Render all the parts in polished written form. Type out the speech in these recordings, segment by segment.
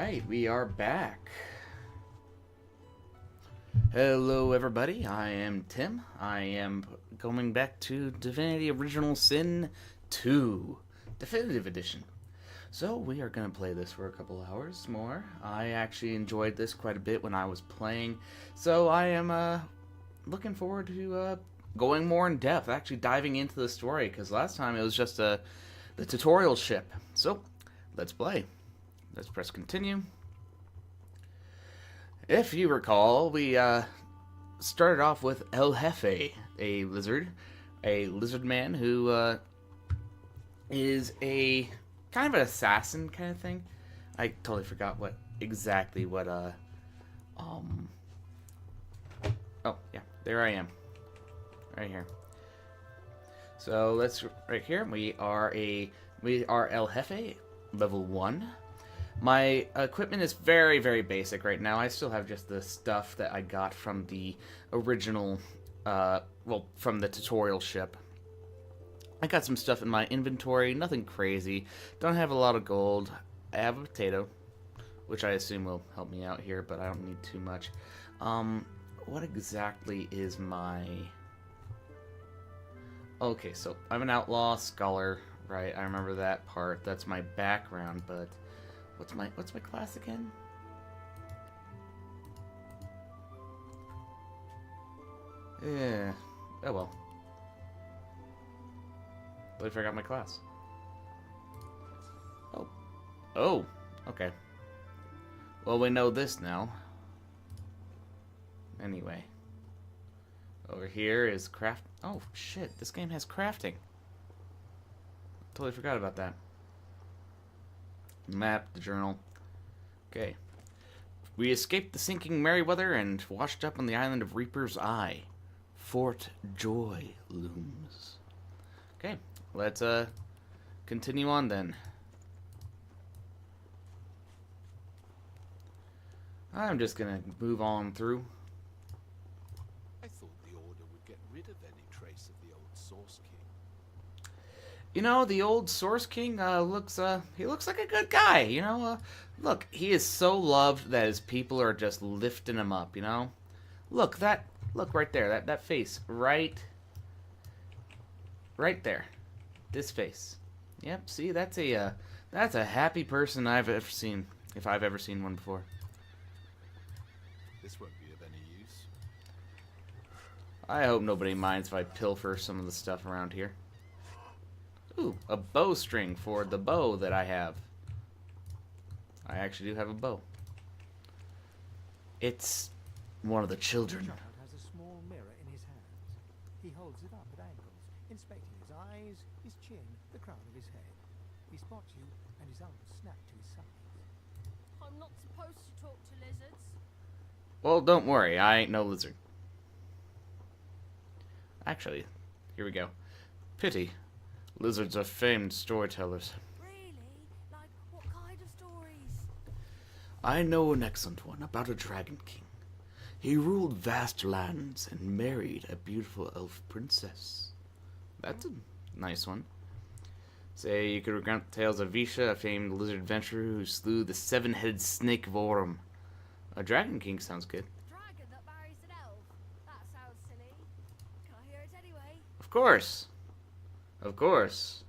Alright, we are back. Hello everybody, I am Tim. I am going back to Divinity Original Sin 2, Definitive Edition. So we are going to play this for a couple hours more. I actually enjoyed this quite a bit when I was playing, so I am looking forward to going more in depth, actually diving into the story, because last time it was just the tutorial ship. So, let's play. Let's press continue. If you recall, we started off with El Jefe, a lizard man who is a kind of an assassin kind of thing. I totally forgot exactly what oh yeah, there I am, right here. So let's right here. We are El Jefe, level 1. My equipment is very, very basic right now. I still have just the stuff that I got from the original, from the tutorial ship. I got some stuff in my inventory, nothing crazy. Don't have a lot of gold. I have a potato, which I assume will help me out here, but I don't need too much. What exactly is my... Okay, so I'm an outlaw scholar, right? I remember that part. That's my background, but... What's my class again? Yeah. Oh well. But I forgot my class. Oh. Oh. Okay. Well, we know this now. Anyway. Over here is craft. Oh shit! This game has crafting. Totally forgot about that. Map, the journal. Okay. We escaped the sinking Merryweather and washed up on the island of Reaper's Eye. Fort Joy looms. Okay, let's continue on then. I'm just gonna move on through. I thought the Order would get rid of any trace of the old Source King. You know, the old Source King looks like a good guy, you know? Look, he is so loved that his people are just lifting him up, you know? Look right there, that face, right there. This face. Yep, see, that's a happy person I've ever seen, if I've ever seen one before. This won't be of any use. I hope nobody minds if I pilfer some of the stuff around here. Ooh, a bowstring for the bow that I have. I actually do have a bow. It's one of the children. The child has a small mirror in his hands. He holds it up at angles, inspecting his eyes, his chin, the crown of his head. He spots you, and his arms snap to his sides. I'm not supposed to talk to lizards. Well, don't worry, I ain't no lizard. Actually, here we go. Pity. Lizards are famed storytellers. Really? Like, what kind of stories? I know an excellent one about a dragon king. He ruled vast lands and married a beautiful elf princess. That's a nice one. Say you could recount tales of Visha, a famed lizard adventurer who slew the seven-headed snake of Aurum. A dragon king sounds good. A dragon that marries an elf? That sounds silly. Can I hear it anyway? Of course. Of course.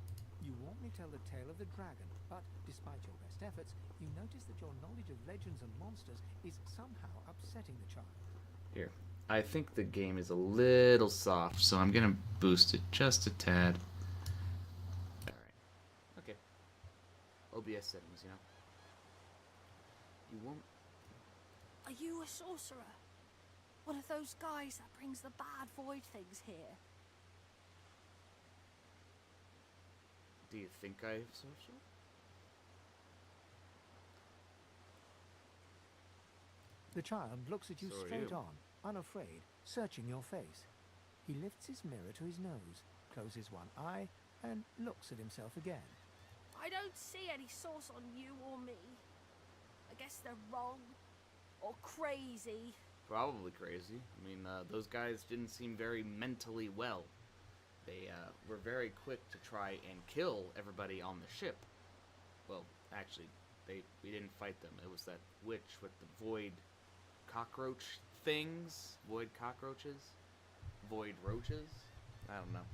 You want me to tell the tale of the dragon, but despite your best efforts, you notice that your knowledge of legends and monsters is somehow upsetting the child. Here. I think the game is a little soft, so I'm gonna boost it just a tad. Alright. Okay. OBS settings, you know. You won't... Are you a sorcerer? One of those guys that brings the bad void things here? Do you think I have sorcerer? The child looks at you So are straight you. on, unafraid, searching your face. He lifts his mirror to his nose, closes one eye, and looks at himself again. I don't see any source on you or me. I guess they're wrong. Or crazy. Probably crazy. I mean, those guys didn't seem very mentally well. They were very quick to try and kill everybody on the ship. Well, actually, we didn't fight them. It was that witch with the void cockroach things, void cockroaches, void roaches. I don't know,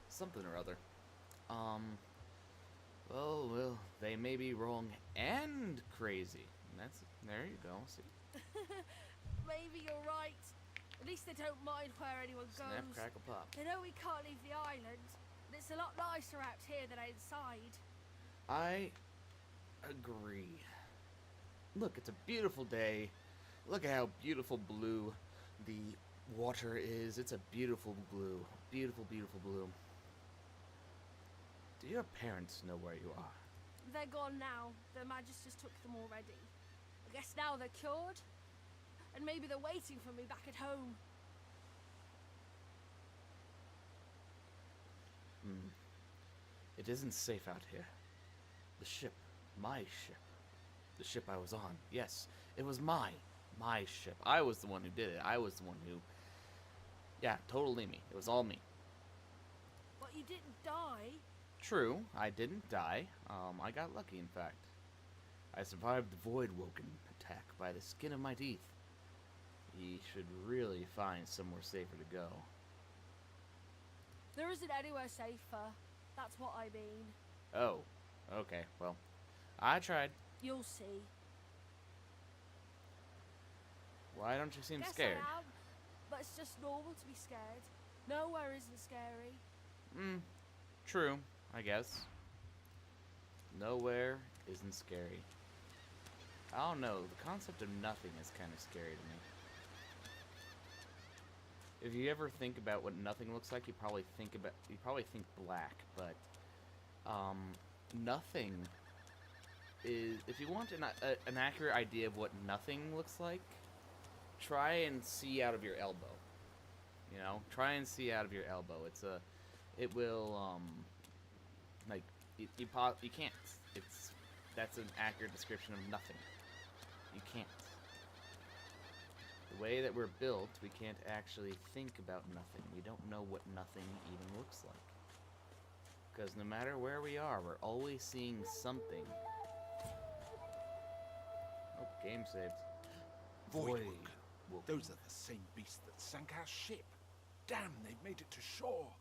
something or other. Well, they may be wrong and crazy. There you go. See, Maybe you're right. At least they don't mind where anyone goes. snap, crackle, pop. They know we can't leave the island. And it's a lot nicer out here than outside. I agree. Look, it's a beautiful day. Look at how beautiful blue the water is. It's a beautiful blue. Beautiful, beautiful blue. Do your parents know where you are? They're gone now. Their magisters took them already. I guess now they're cured. And maybe they're waiting for me back at home. It isn't safe out here. The ship. My ship. The ship I was on. Yes, it was my ship. I was the one who did it. I was the one who... Yeah, totally me. It was all me. But you didn't die. True, I didn't die. I got lucky, in fact. I survived the Void Woken attack by the skin of my teeth. He should really find somewhere safer to go. There isn't anywhere safer. That's what I mean. Oh, okay, well, I tried. You'll see. Why don't you seem Guess scared? I am, but it's just normal to be scared. Nowhere isn't scary. True, I guess. Nowhere isn't scary. I don't know, the concept of nothing is kind of scary to me. If you ever think about what nothing looks like, you probably think black, but nothing is, if you want an accurate idea of what nothing looks like, try and see out of your elbow. You know, try and see out of your elbow. It will like you can't. That's an accurate description of nothing. You can't. The way that we're built, we can't actually think about nothing. We don't know what nothing even looks like. Because no matter where we are, we're always seeing something. Oh, game saved. Voidwoken. Woken. Those are the same beasts that sank our ship. Damn, they've made it to shore.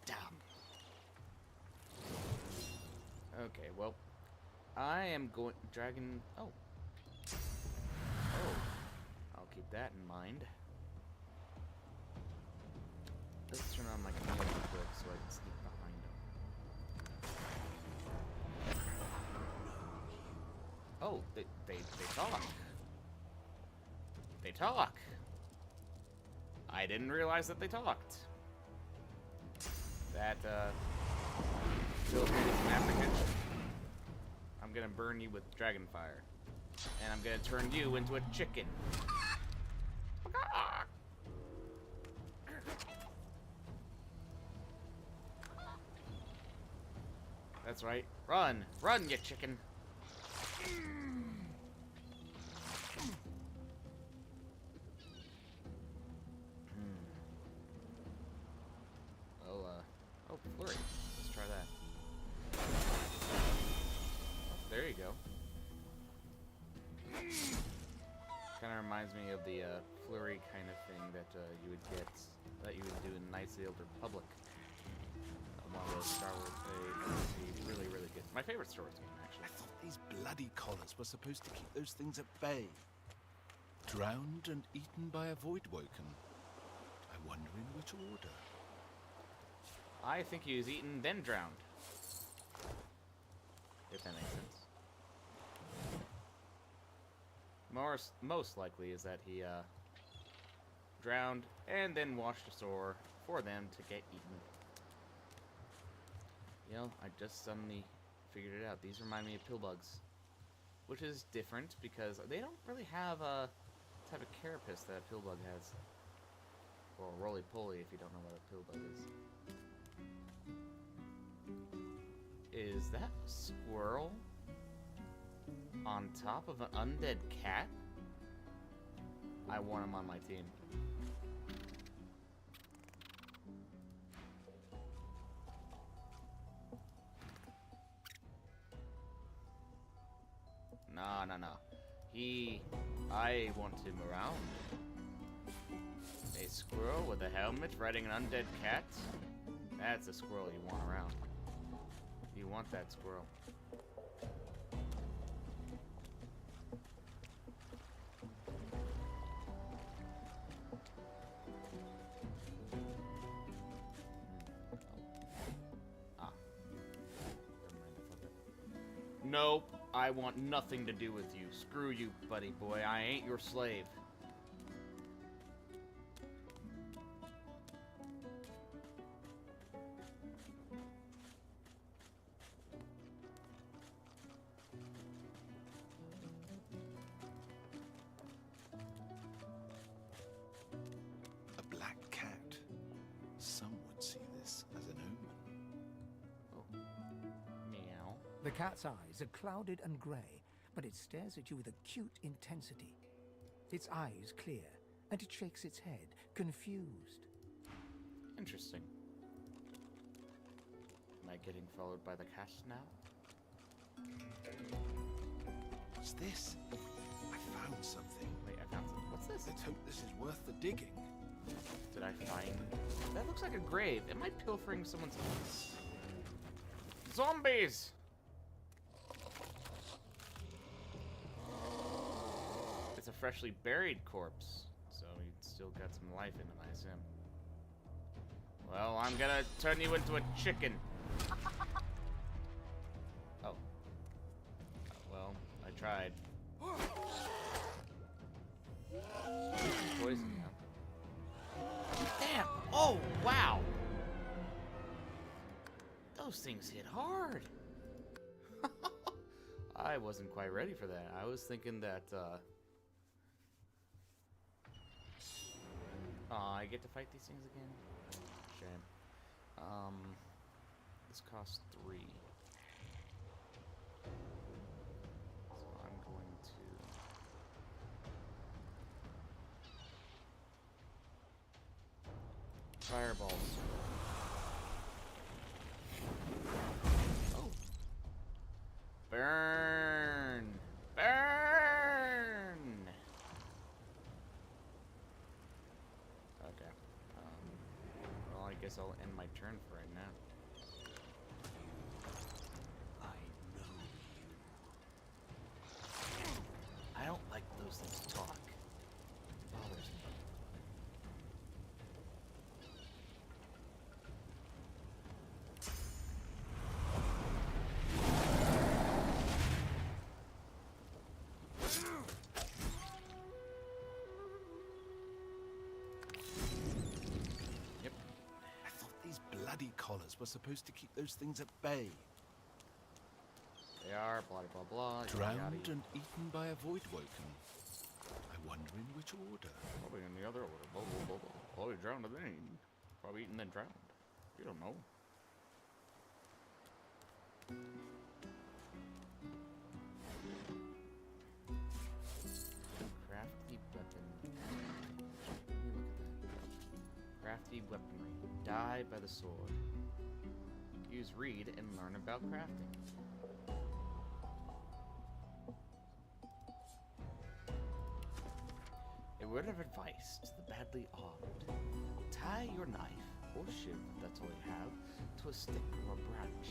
Damn. Okay, well, I am going... Dragon... Oh. I'll keep that in mind. Let's turn on my command real quick so I can sneak behind them. Oh, they talk. They talk. I didn't realize that they talked. That, Filtering apprehension. I'm gonna burn you with dragon fire. And I'm gonna turn you into a chicken. That's right. Run! Run, you chicken! Oh, flurry. Let's try that. Oh, there you go. Kind of reminds me of the flurry kind of thing that you would get, that you would do in Knights of the Old Republic. One of those Star Wars, really, really good. My favorite Star Wars game, actually. I thought these bloody collars were supposed to keep those things at bay. Drowned and eaten by a Voidwoken. I wonder in which order. I think he was eaten, then drowned. If that makes sense. Most likely is that he drowned and then washed ashore for them to get eaten. You know, I just suddenly figured it out. These remind me of pillbugs, which is different because they don't really have a type of carapace that a pillbug has. Or roly-poly, if you don't know what a pillbug is. Is that a squirrel on top of an undead cat? I want him on my team. No, no, no. I want him around. A squirrel with a helmet riding an undead cat? That's a squirrel you want around. You want that squirrel. Nope, I want nothing to do with you. Screw you, buddy boy. I ain't your slave. A black cat. Some would see this as an omen. Oh. Meow. The cat's eyes are clouded and grey, but it stares at you with acute intensity. Its eyes clear, and it shakes its head, confused. Interesting. Am I getting followed by the cat now? What's this? I found something. Wait, I found something. What's this? Let's hope this is worth the digging. Did I find... That looks like a grave. Am I pilfering someone's... Zombies! It's a freshly buried corpse, so he's still got some life in him, I assume. Well, I'm gonna turn you into a chicken. Oh. Well, I tried. Poison now. Damn! Oh, wow! Those things hit hard. I wasn't quite ready for that. I was thinking that, I get to fight these things again? Shame. This costs 3. So I'm going to... Fireballs. Oh. Burn! Burn! Okay. Well, I guess I'll end my turn for right now. I know you. I don't like those things talk. It bothers me. Bloody collars were supposed to keep those things at bay. They are, blah, blah, blah. Drowned and eaten by a void woken. I wonder in which order. Probably in the other order. Blah, blah, blah, blah. Probably drowned and then eaten. Probably eaten then drowned. You don't know. Crafty weapon. Let me look at that. Crafty weaponry. Die by the sword. Use read and learn about crafting. A word of advice to the badly armed. Tie your knife, or shiv, if that's all you have, to a stick or a branch.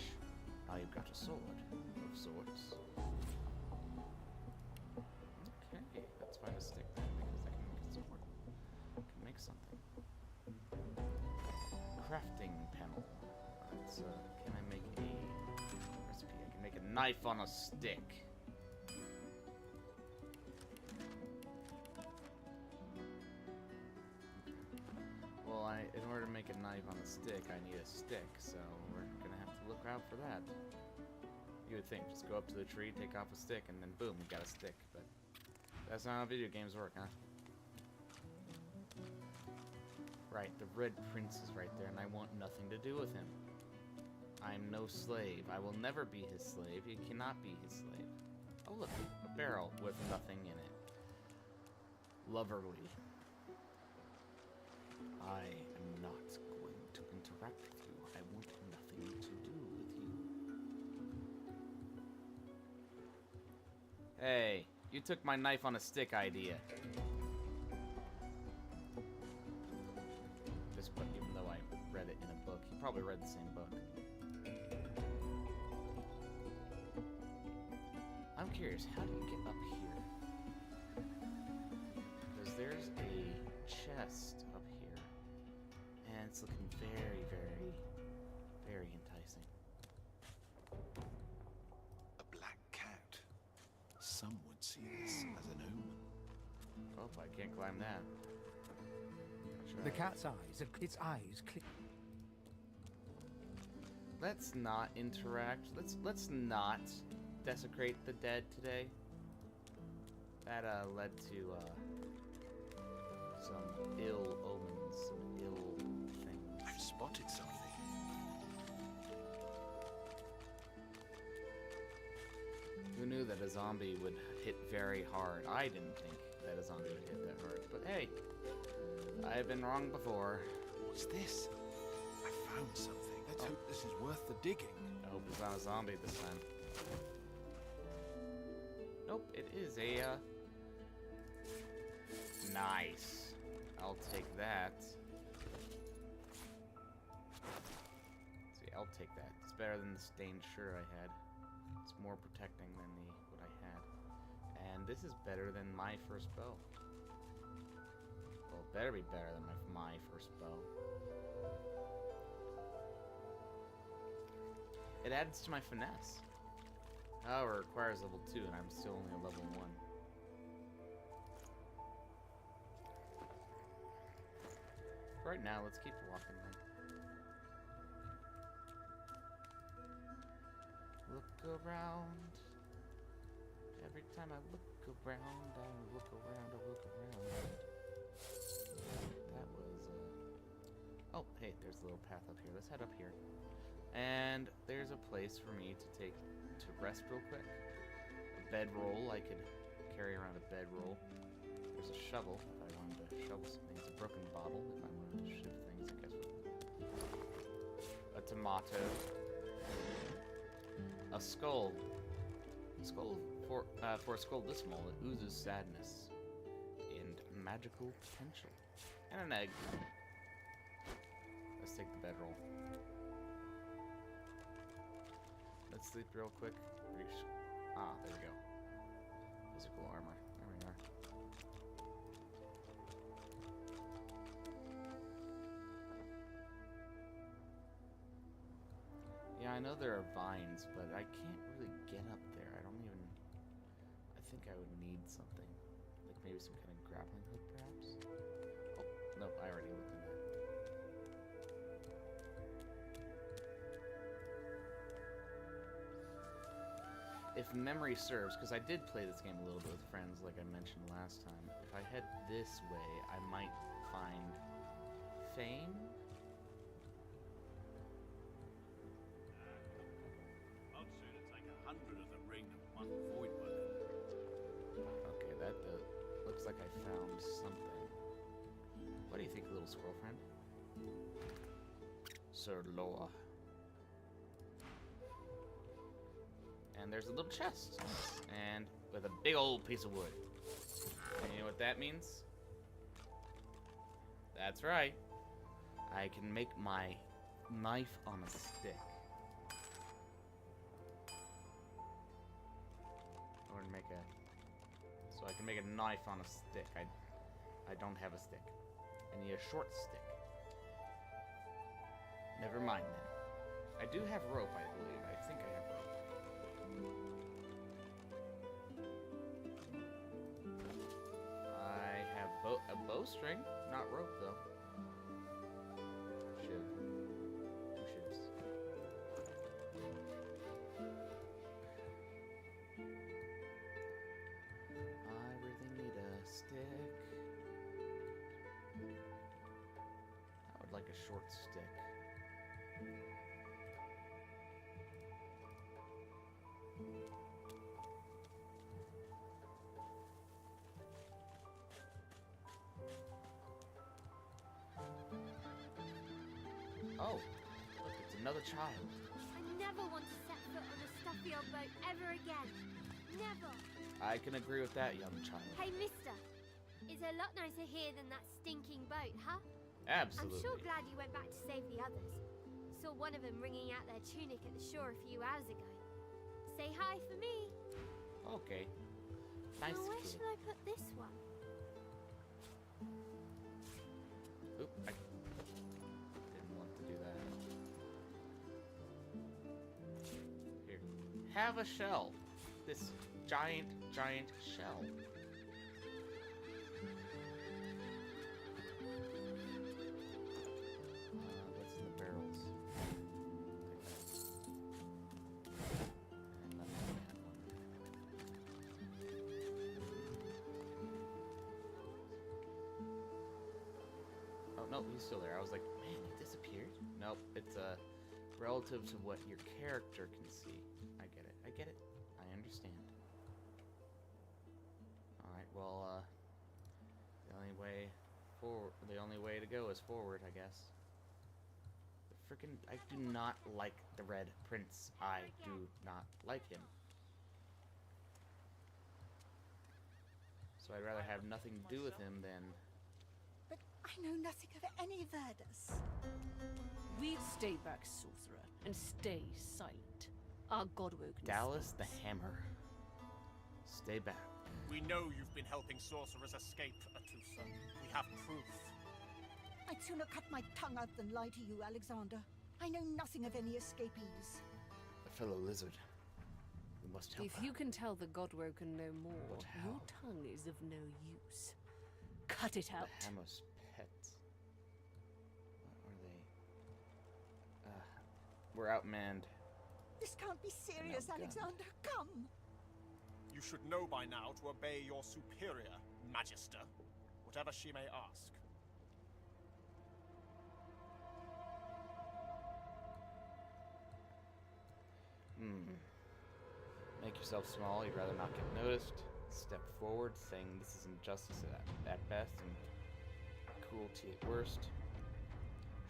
Now you've got a sword, of sorts. Okay, let's find a stick then, because I can make a sword. I can make something. Crafting panel. Let's, can I make a recipe? I can make a knife on a stick. Well, in order to make a knife on a stick, I need a stick, so we're gonna have to look out for that. You would think, just go up to the tree, take off a stick, and then boom, you got a stick, but that's not how video games work, huh? Right, the Red Prince is right there, and I want nothing to do with him. I am no slave. I will never be his slave. He cannot be his slave. Oh look, a barrel with nothing in it. Loverly. I am not going to interact with you. I want nothing to do with you. Hey, you took my knife on a stick idea. This book, even though I read it in a book, he probably read the same book. I'm curious, how do you get up here? Because there's a chest up here, and it's looking very, very, very enticing. A black cat. Some would see this as an omen. Oh, I can't climb that. The cat's eyes, its eyes click. Let's not interact. Let's not desecrate the dead today. That led to some ill omens, some ill things. I've spotted something. Who knew that a zombie would hit very hard? I didn't think that a zombie would hit that hard. But hey, I've been wrong before. What's this? I found something. Let's hope this is worth the digging. I hope it's not a zombie this time. Nope, it is a, nice. I'll take that. See, I'll take that. It's better than the stained shirt I had. It's more protecting than what I had. And this is better than my first bow. Well, it better be better than my first bow. It adds to my finesse. However, it requires level 2, and I'm still only a level 1. Right now, let's keep walking then. Look around. Every time I look around, I look around, I look around. That was, Oh, hey, there's a little path up here. Let's head up here. And there's a place for me to rest real quick. A bedroll. I could carry around a bedroll. There's a shovel if I wanted to shovel some things. A broken bottle if I wanted to shift things, I guess. A tomato. A skull. For a skull this small, it oozes sadness and magical potential. And an egg. Let's take the bedroll. Let's sleep real quick. Ah, there we go. Physical armor. There we are. Yeah, I know there are vines, but I can't really get up there. I think I would need something. Like maybe some kind of grappling hook, perhaps? Oh, no, I already looked at that. If memory serves, because I did play this game a little bit with friends, like I mentioned last time, if I head this way, I might find fame? I'd sooner take 100 of the ring than one void worker. Okay, that looks like I found something. What do you think, little squirrel friend? Sir Loa. And there's a little chest. And with a big old piece of wood. And you know what that means? That's right. I can make my knife on a stick. Or make a... So I can make a knife on a stick. I don't have a stick. I need a short stick. Never mind then. I do have rope, I believe. I think I have rope. I have a bowstring, not rope though. Shiv. 2 shivs. I really need a stick. I would like a short stick. Oh, look, it's another child. I never want to set foot on a stuffy old boat ever again. Never. I can agree with that, young child. Hey, mister. It's a lot nicer here than that stinking boat, huh? Absolutely. I'm sure glad you went back to save the others. Saw one of them wringing out their tunic at the shore a few hours ago. Say hi for me. Okay. Nice Now, where kid. shall I put this one? Oop, I didn't want to do that. Here. Have a shell. This giant shell. What's in the barrels? And let me add one. Oh, no, he's still there. I was like, man, he disappeared? Nope, it's relative to what your character can see. I get it. I understand. Alright, well, the only way to go is forward, I guess. I do not like the Red Prince. I do not like him. So I'd rather have nothing to do with him than... But I know nothing of any Verdus. We'll stay back, sorcerer, and stay silent. Our godwoken Dallas the Hammer. Stay back. We know you've been helping sorcerers escape, Atusa. We have proof. I'd sooner cut my tongue out than lie to you, Alexander. I know nothing of any escapees. A fellow lizard. We must help If her. you can tell the godwoken no more, But how? your tongue is of no use. Cut it The out. Hammer's pets. What are they? We're outmanned. This can't be serious, No, God. Alexander. Come! You should know by now to obey your superior, Magister, whatever she may ask. Make yourself small. You'd rather not get noticed. Step forward, saying this is injustice at best and cruelty at worst.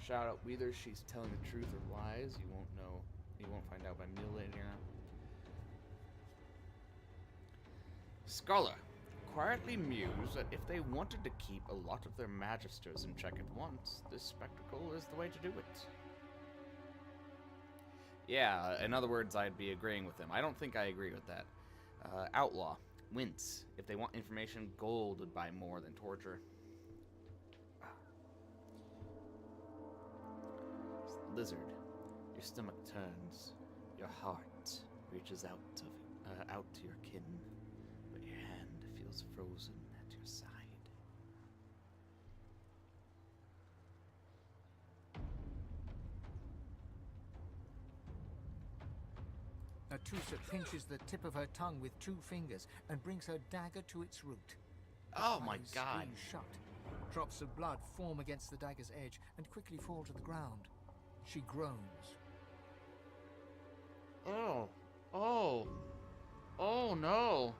Shout out whether she's telling the truth or lies. You won't know. You won't find out by mutilating her. Scholar, quietly muse that if they wanted to keep a lot of their magisters in check at once, this spectacle is the way to do it. Yeah, in other words, I'd be agreeing with him. I don't think I agree with that. Outlaw, wince. If they want information, gold would buy more than torture. Lizard, your stomach turns. Your heart reaches out to your kin, but your hand feels frozen at your side. Atusa pinches the tip of her tongue with 2 fingers and brings her dagger to its root. Oh my Eyes God. squeeze shut. Drops of blood form against the dagger's edge and quickly fall to the ground. She groans. Oh. Oh. Oh no.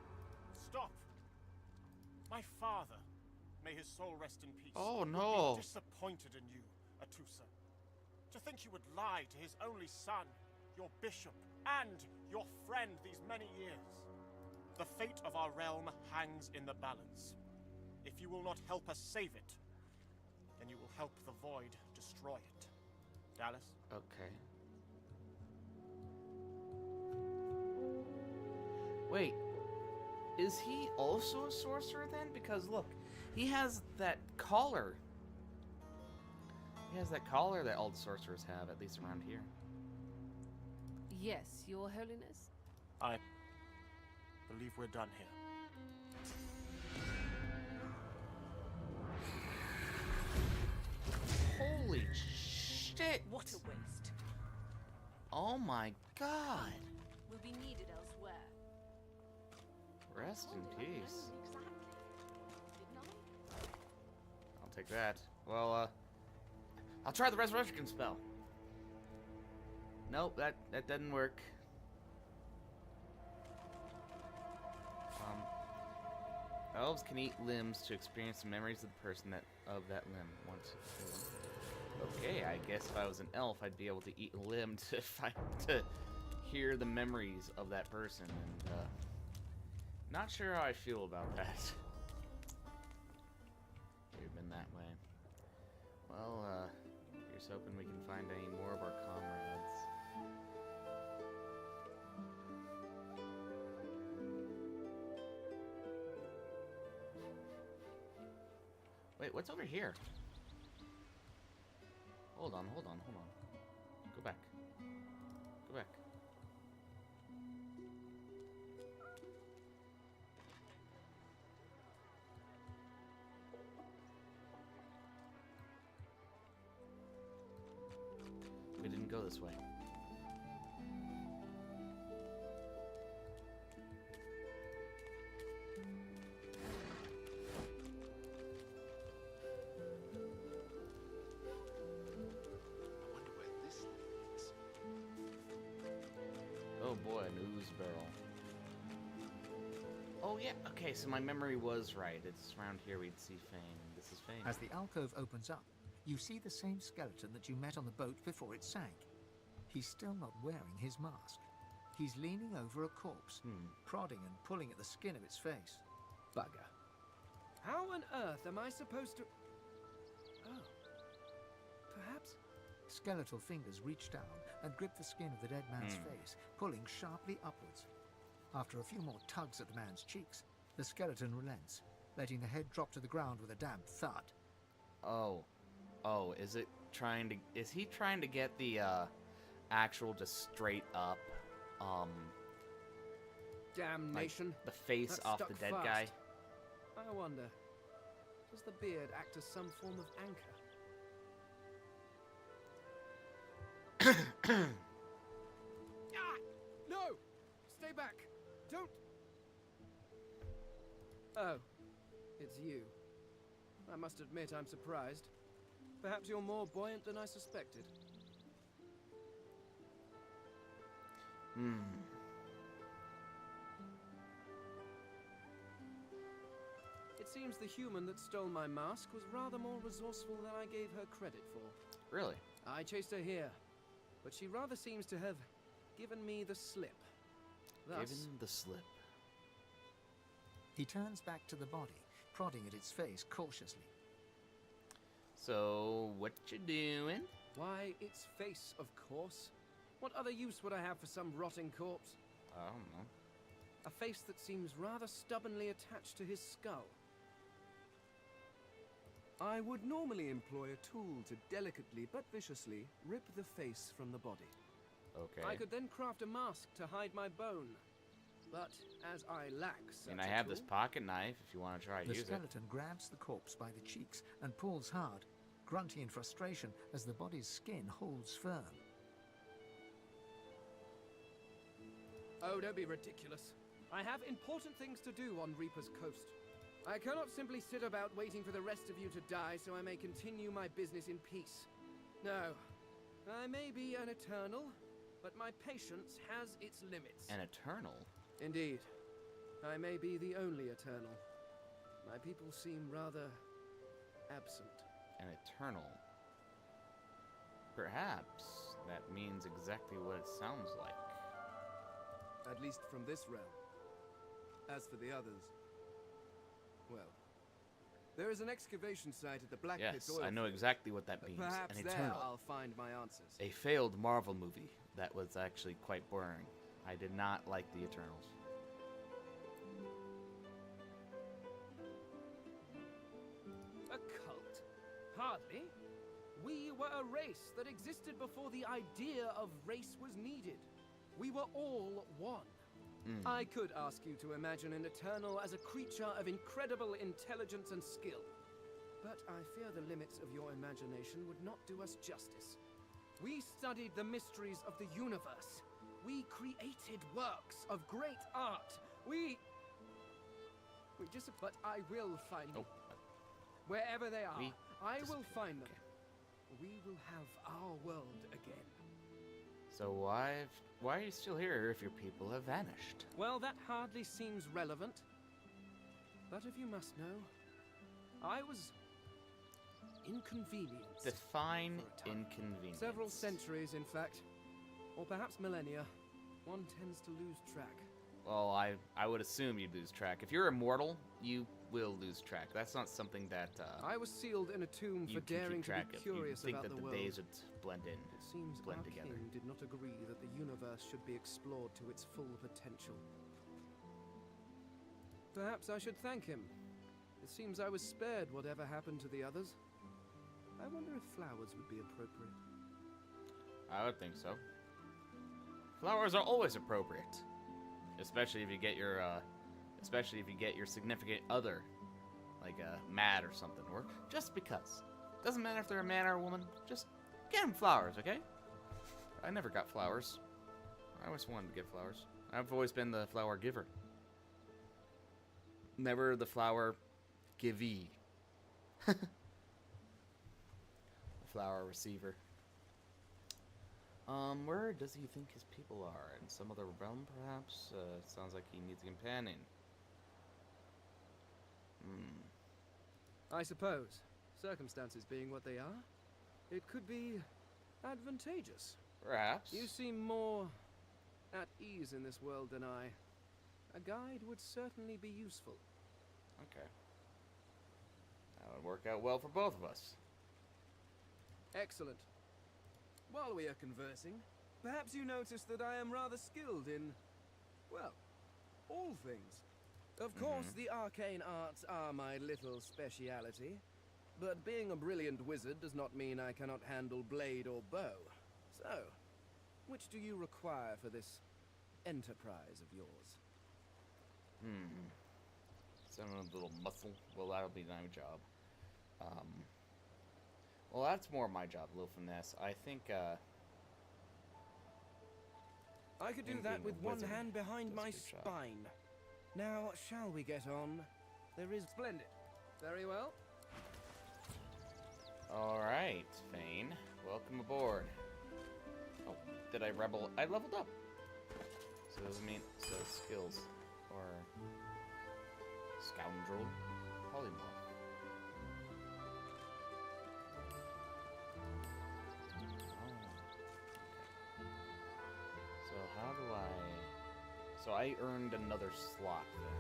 Stop! My father, may his soul rest in peace, Oh, would no. be disappointed in you, Atusa. To think you would lie to his only son, your bishop, and your friend these many years. The fate of our realm hangs in the balance. If you will not help us save it, then you will help the Void destroy it. Dallas? Okay. Wait. Is he also a sorcerer then? Because look, he has that collar. He has that collar that all the sorcerers have, at least around here. Yes, your holiness. I believe we're done here. Holy shit! What a waste. Oh my god! Will be needed elsewhere. Rest in peace. Exactly. Didn't I? I'll take that. Well, I'll try the resurrection spell. Nope, that doesn't work. Elves can eat limbs to experience the memories of the person of that limb. Okay, I guess if I was an elf, I'd be able to eat a limb to hear the memories of that person. And Not sure how I feel about that. We've been that way. Well, here's hoping we can find any more of our comrades. Wait, what's over here? Hold on. Go back. Go back. We didn't go this way. I wonder where this leads. Oh boy, an ooze barrel. Oh yeah, okay, so my memory was right. It's around here we'd see Fane. This is Fane. As the alcove opens up, you see the same skeleton that you met on the boat before it sank. He's still not wearing his mask. He's leaning over a corpse, prodding and pulling at the skin of its face. Bugger. How on earth am I supposed to... Oh. Perhaps... Skeletal fingers reach down and grip the skin of the dead man's face, pulling sharply upwards. After a few more tugs at the man's cheeks, the skeleton relents, letting the head drop to the ground with a damp thud. Oh, is he trying to get the, actual just straight up, Damnation. like the face That off stuck the dead fast. guy? I wonder, does the beard act as some form of anchor? Ah! No! Stay back! Don't... Oh, it's you. I must admit I'm surprised. Perhaps you're more buoyant than I suspected. It seems the human that stole my mask was rather more resourceful than I gave her credit for. Really? I chased her here, but she rather seems to have given me the slip. Thus, Given the slip. He turns back to the body, prodding at its face cautiously. So, what you doing? why, its face, of course. What other use would I have for some rotting corpse? I don't know. A face that seems rather stubbornly attached to his skull. I would normally employ a tool to delicately but viciously rip the face from the body. Okay. I could then craft a mask to hide my bone. But as I lack such And I a have tool, this pocket knife if you want to try to The use it. skeleton grabs the corpse by the cheeks and pulls hard, grunting in frustration as the body's skin holds firm. Oh, don't be ridiculous. I have important things to do on Reaper's Coast. I cannot simply sit about waiting for the rest of you to die so I may continue my business in peace. No. I may be an Eternal, but my patience has its limits. An Eternal? Indeed. I may be the only Eternal. My people seem rather absent. An Eternal. Perhaps that means exactly what it sounds like. At least from this realm. As for the others, well, there is an excavation site at the Black Pit Yes, oil I know field. exactly what that means. Perhaps An there Eternal. I'll find my answers. A failed Marvel movie that was actually quite boring. I did not like the Eternals. A cult? Hardly. We were a race that existed before the idea of race was needed. We were all one. I could ask you to imagine an Eternal as a creature of incredible intelligence and skill. But I fear the limits of your imagination would not do us justice. We studied the mysteries of the universe. We created works of great art. We just... But I will find them. Wherever they are, We I will disappeared. find them. We will have our world again. So why are you still here if your people have vanished? Well, that hardly seems relevant. But if you must know, I was inconvenienced. Define for a time. inconvenience. Several centuries, in fact. Or perhaps millennia. One tends to lose track. Well, I would assume you'd lose track. If you're immortal, you will lose track. That's not something that I was sealed in a tomb you for can daring keep to track be of. You curious think about that the the world. days would blend in. It seems blend our together. king did not agree that the universe should be explored to its full potential. Perhaps I should thank him. It seems I was spared whatever happened to the others. I wonder if flowers would be appropriate. I would think so. Flowers are always appropriate, especially if you get your significant other, like a Matt or something, or just because. Doesn't matter if they're a man or a woman. Just get them flowers, okay? I never got flowers. I always wanted to get flowers. I've always been the flower giver. Never the flower givee. Flower receiver. Where does he think his people are? In some other realm, perhaps? Sounds like he needs a companion. I suppose, circumstances being what they are, it could be advantageous. Perhaps. You seem more at ease in this world than I. A guide would certainly be useful. Okay. That would work out well for both of us. Excellent. While we are conversing, perhaps you notice that I am rather skilled in, well, all things. Of course, the arcane arts are my little speciality, but being a brilliant wizard does not mean I cannot handle blade or bow. So, which do you require for this enterprise of yours? Some little muscle. Well, that'll be my job. Well, that's more my job, a little finesse. I think, I could do Him that being with a one wizard hand behind does a my good job. spine. Now, shall we get on? There is splendid. Very well. alright, Fane. Welcome aboard. Oh, did I rebel? I leveled up. So does it mean, so skills. Or scoundrel. Polymorph. So how do I... So I earned another slot then.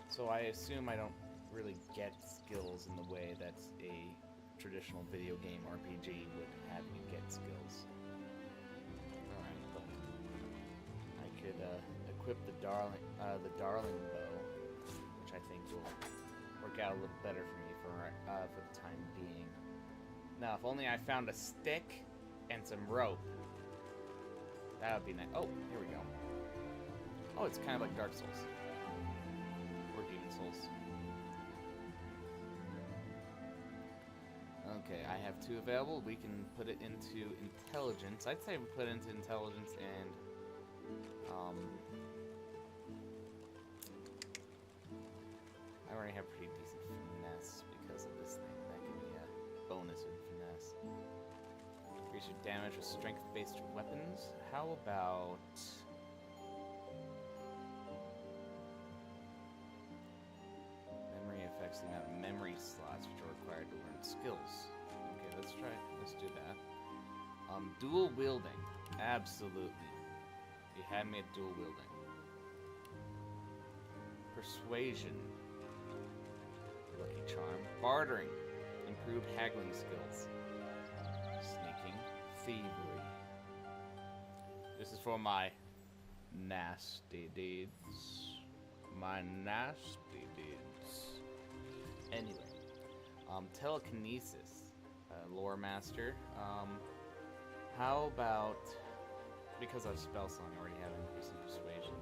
So I assume I don't really get skills in the way that a traditional video game RPG would have you get skills. Alright, but I could equip the darling bow, which I think will work out a little better for me for the time being. Now, if only I found a stick and some rope. That would be nice. Oh, here we go. Oh, it's kind of like Dark Souls. Or Demon Souls. Okay, I have 2 available. We can put it into intelligence. I'd say we put it into intelligence and I already have pretty decent finesse because of this thing. That can be a bonus in finesse. Increase your damage with strength-based weapons. How about... Memory affects the amount of memory slots which are required to learn skills. Okay, let's do that. Dual wielding. Absolutely. You had me at dual wielding. Persuasion. Lucky charm. Bartering. Improved haggling skills. Sneaking. Thievery. This is for my nasty deeds. My nasty deeds. Anyway. Telekinesis. Lore master. How about... Because of spell song, I already have an increase in persuasion.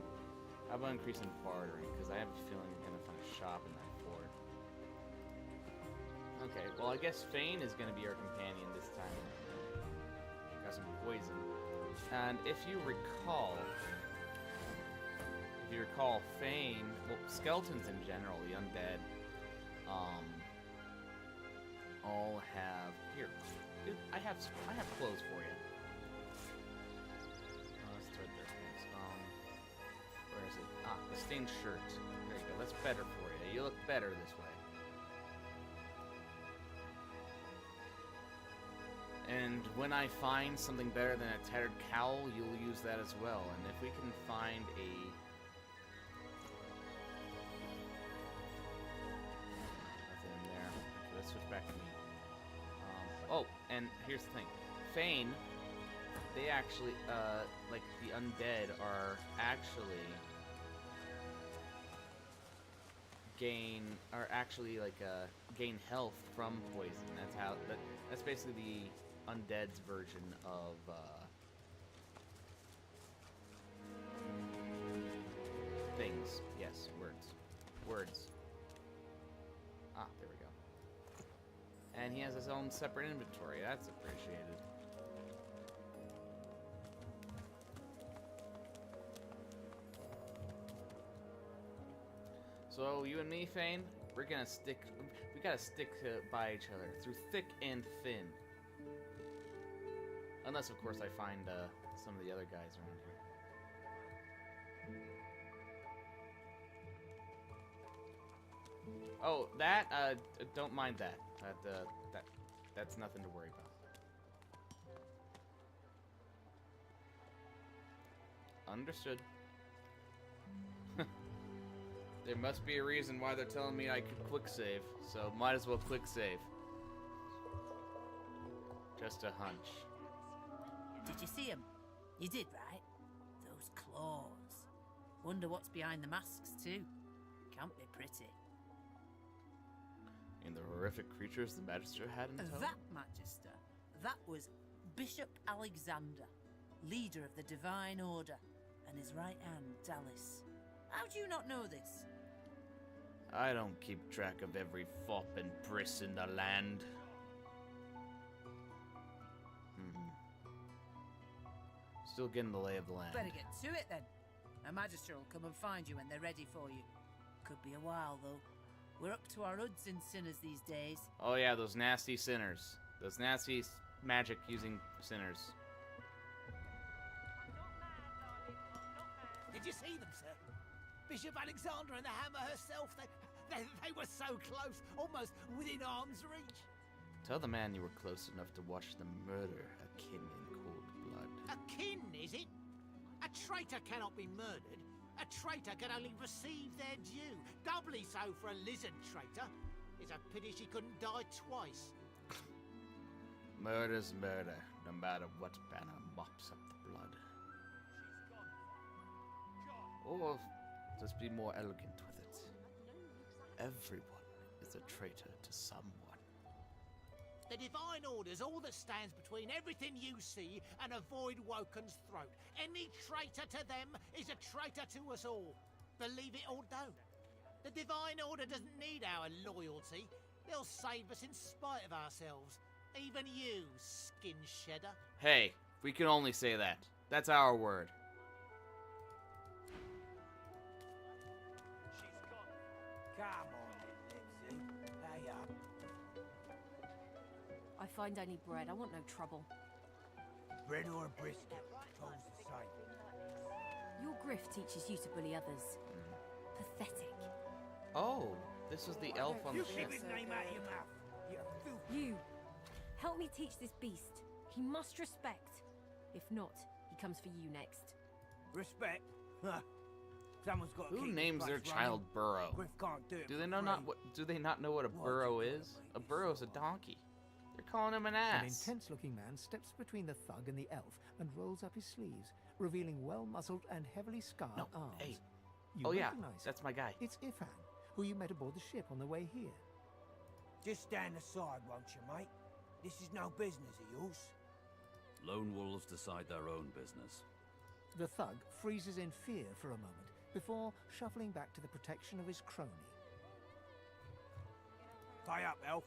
How about increasing bartering? Because I have a feeling we're going to find a shop in that fort. Okay, well I guess Fane is going to be our companion this time. Got some poison. And if you recall, Fane, well, skeletons in general, the undead, all have, here, dude, I have clothes for you. Let's thread their pants. Where is it? Ah, the stained shirt. There you go, that's better for you. You look better this way. And when I find something better than a tattered cowl, you'll use that as well. And if we can find a... Nothing in there. Okay, let's switch back to me. Oh, and here's the thing. Fane, they actually, like the undead are actually gain health from poison. That's basically the undead's version of things. Yes, words. Ah, there we go. And he has his own separate inventory. That's appreciated. So you and me, Fane, we gotta stick by each other through thick and thin. Unless, of course, I find some of the other guys around here. Oh, that, don't mind that. That's nothing to worry about. Understood. There must be a reason why they're telling me I could quick save, so might as well quick save. Just a hunch. Did you see him? You did, right? Those claws. Wonder what's behind the masks, too. Can't be pretty. And the horrific creatures the Magister had in tow? That Magister, that was Bishop Alexander, leader of the Divine Order, and his right hand, Dallas. How do you not know this? I don't keep track of every fop and briss in the land. Still getting the lay of the land. Better get to it then. A Magister will come and find you when they're ready for you. Could be a while though. We're up to our hoods in sinners these days. Oh yeah, those nasty sinners. Those nasty magic-using sinners. Did you see them, sir? Bishop Alexander and the Hammer herself, they were so close, almost within arm's reach. Tell the man you were close enough to watch them murder a kin in cold blood. A kin, is it? A traitor cannot be murdered. A traitor can only receive their due. Doubly so for a lizard traitor. It's a pity she couldn't die twice. Murder's murder, no matter what banner mops up the blood. Or just be more elegant with it. Everyone is a traitor to someone. The Divine Order's all that stands between everything you see and a Void Woken's throat. Any traitor to them is a traitor to us all. Believe it or don't. The Divine Order doesn't need our loyalty. They'll save us in spite of ourselves. Even you, skin shedder. Hey, we can only say that. That's our word. Come on, Lipsy. Hey up. I find only bread. I want no trouble. Bread or a brisket, toes the same. Your grift teaches you to bully others. Pathetic. Oh, this was the elf on the You ship. keep his name out of your mouth. You filthy. You, help me teach this beast. He must respect. If not, he comes for you next. Respect? Huh. Someone's got to Who keep names this their place child running. Burrow? Griff can't do it Do for they know free. not what? Do they not know what a burrow is? A burrow's a donkey. They're calling him an An ass. intense-looking man steps between the thug and the elf and rolls up his sleeves, revealing well-muscled and heavily scarred No, arms. hey. You Oh yeah, recognize that's my guy. It's Ifan, who you met aboard the ship on the way here. Just stand aside, won't you, mate? This is no business of yours. Lone wolves decide their own business. The thug freezes in fear for a moment before shuffling back to the protection of his crony. Pay up, elf.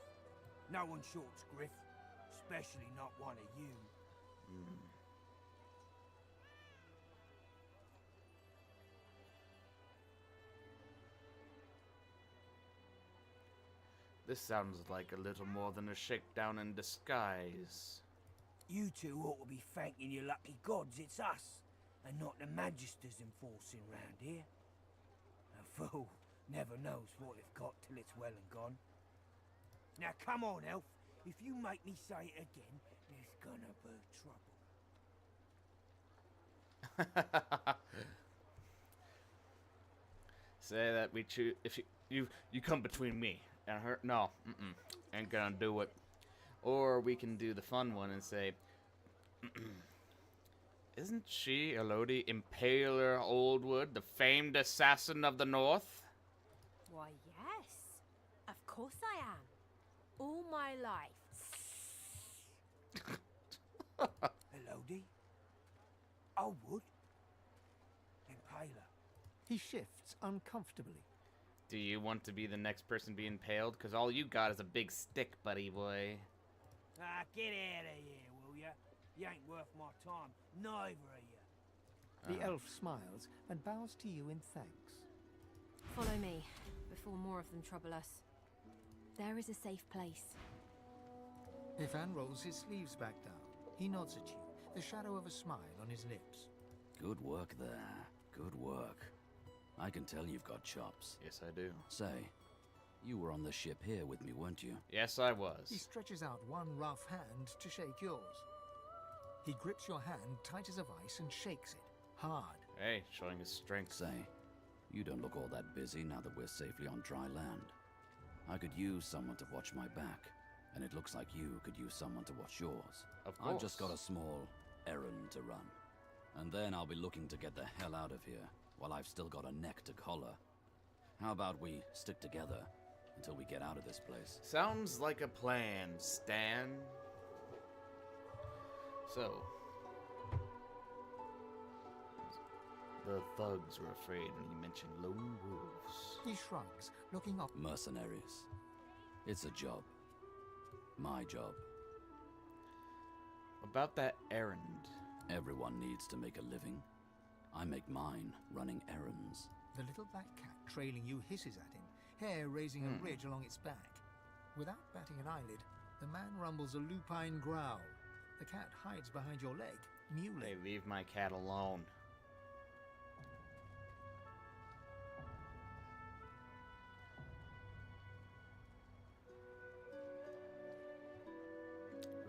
No one shorts Griff. Especially not one of you. This sounds like a little more than a shakedown in disguise. You two ought to be thanking your lucky gods it's us, and not the Magisters enforcing round here. A fool never knows what they've got till it's well and gone. Now come on, elf. If you make me say it again, there's gonna be trouble. Say that we choose. If you come between me and her, no, ain't gonna do it. Or we can do the fun one and say, isn't she Elodie Impaler Oldwood, the famed assassin of the North? Why, yes. Of course I am. All my life. Elodie? Oldwood? Impaler? He shifts uncomfortably. Do you want to be the next person to be impaled? Because all you got is a big stick, buddy boy. Ah, get out of here, will ya? You ain't worth my time, neither of you. The elf smiles and bows to you in thanks. Follow me, before more of them trouble us. There is a safe place. Ifan rolls his sleeves back down. He nods at you, the shadow of a smile on his lips. Good work there. Good work. I can tell you've got chops. Yes, I do. Say, you were on the ship here with me, weren't you? Yes, I was. He stretches out one rough hand to shake yours. He grips your hand tight as a vice and shakes it, hard. Hey, showing his strength. Say, you don't look all that busy now that we're safely on dry land. I could use someone to watch my back, and it looks like you could use someone to watch yours. Of course. I've just got a small errand to run. And then I'll be looking to get the hell out of here, while I've still got a neck to collar. How about we stick together until we get out of this place? Sounds like a plan, Stan. So, the thugs were afraid when you mentioned lone wolves. He shrugs, looking up. Mercenaries. It's a job. My job. About that errand. Everyone needs to make a living. I make mine running errands. The little black cat trailing you hisses at him, hair raising a ridge along its back. Without batting an eyelid, the man rumbles a lupine growl. The cat hides behind your leg, mewling. Hey, leave my cat alone.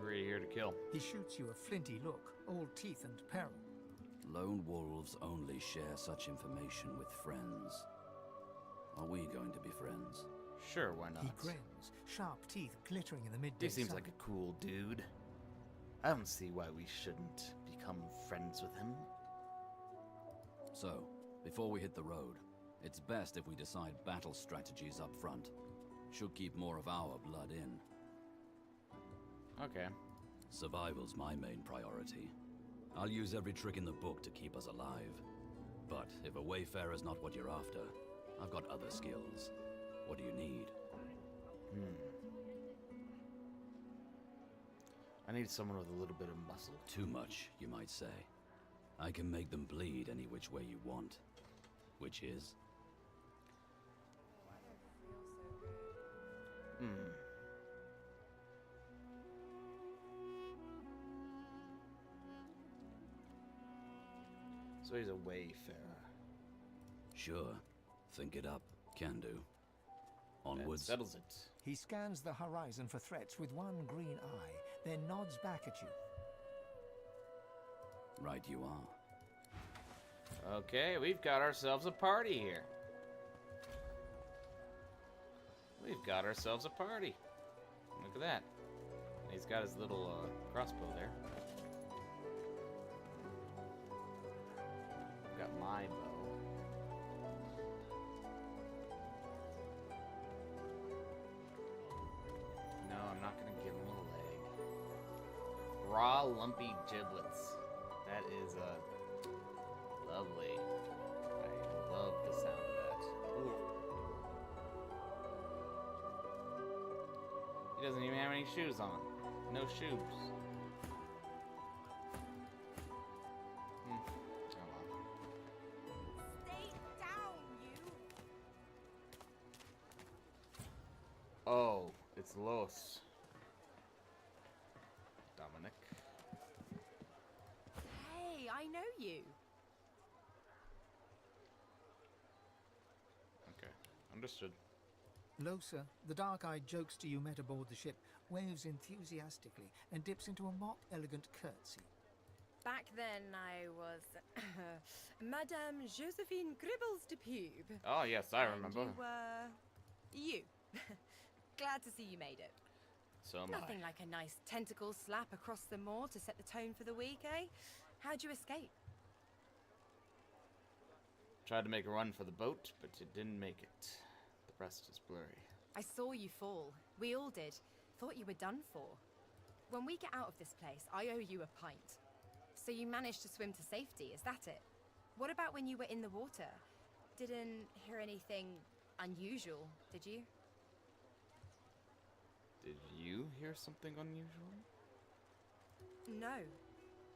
We're here to kill. He shoots you a flinty look, all teeth and peril. Lone wolves only share such information with friends. Are we going to be friends? Sure, why not? He grins, sharp teeth glittering in the midday He seems sun. like a cool dude. I don't see why we shouldn't become friends with him. So, before we hit the road, it's best if we decide battle strategies up front. Should keep more of our blood in. Okay. Survival's my main priority. I'll use every trick in the book to keep us alive. But if a wayfarer's not what you're after, I've got other skills. What do you need? I need someone with a little bit of muscle. Too much, you might say. I can make them bleed any which way you want. Which is? So he's a wayfarer. Sure. Think it up. Can do. That Onwards. settles it. He scans the horizon for threats with one green eye, then nods back at you. Right you are. Okay, we've got ourselves a party here. We've got ourselves a party. Look at that. He's got his little crossbow there. Got my bow. No, I'm not gonna give him a leg. Raw, lumpy giblets. That is lovely. I love the sound of that. Ooh. He doesn't even have any shoes on. No shoes. Stay down, you! Oh, it's Los. Dominic. Hey, I know you. Okay, understood. Losa, the dark-eyed jokester you met aboard the ship, waves enthusiastically and dips into a mock elegant curtsy. Back then, I was Madame Josephine Gribbles de Pube. Oh, yes, I remember. And you were... you. Glad to see you made it. So am Nothing I. like a nice tentacle slap across the moor to set the tone for the week, eh? How'd you escape? Tried to make a run for the boat, but it didn't make it. The rest is blurry. I saw you fall. We all did. Thought you were done for. When we get out of this place, I owe you a pint. So you managed to swim to safety, is that it? What about when you were in the water? Didn't hear anything unusual, did you? Did you hear something unusual? No.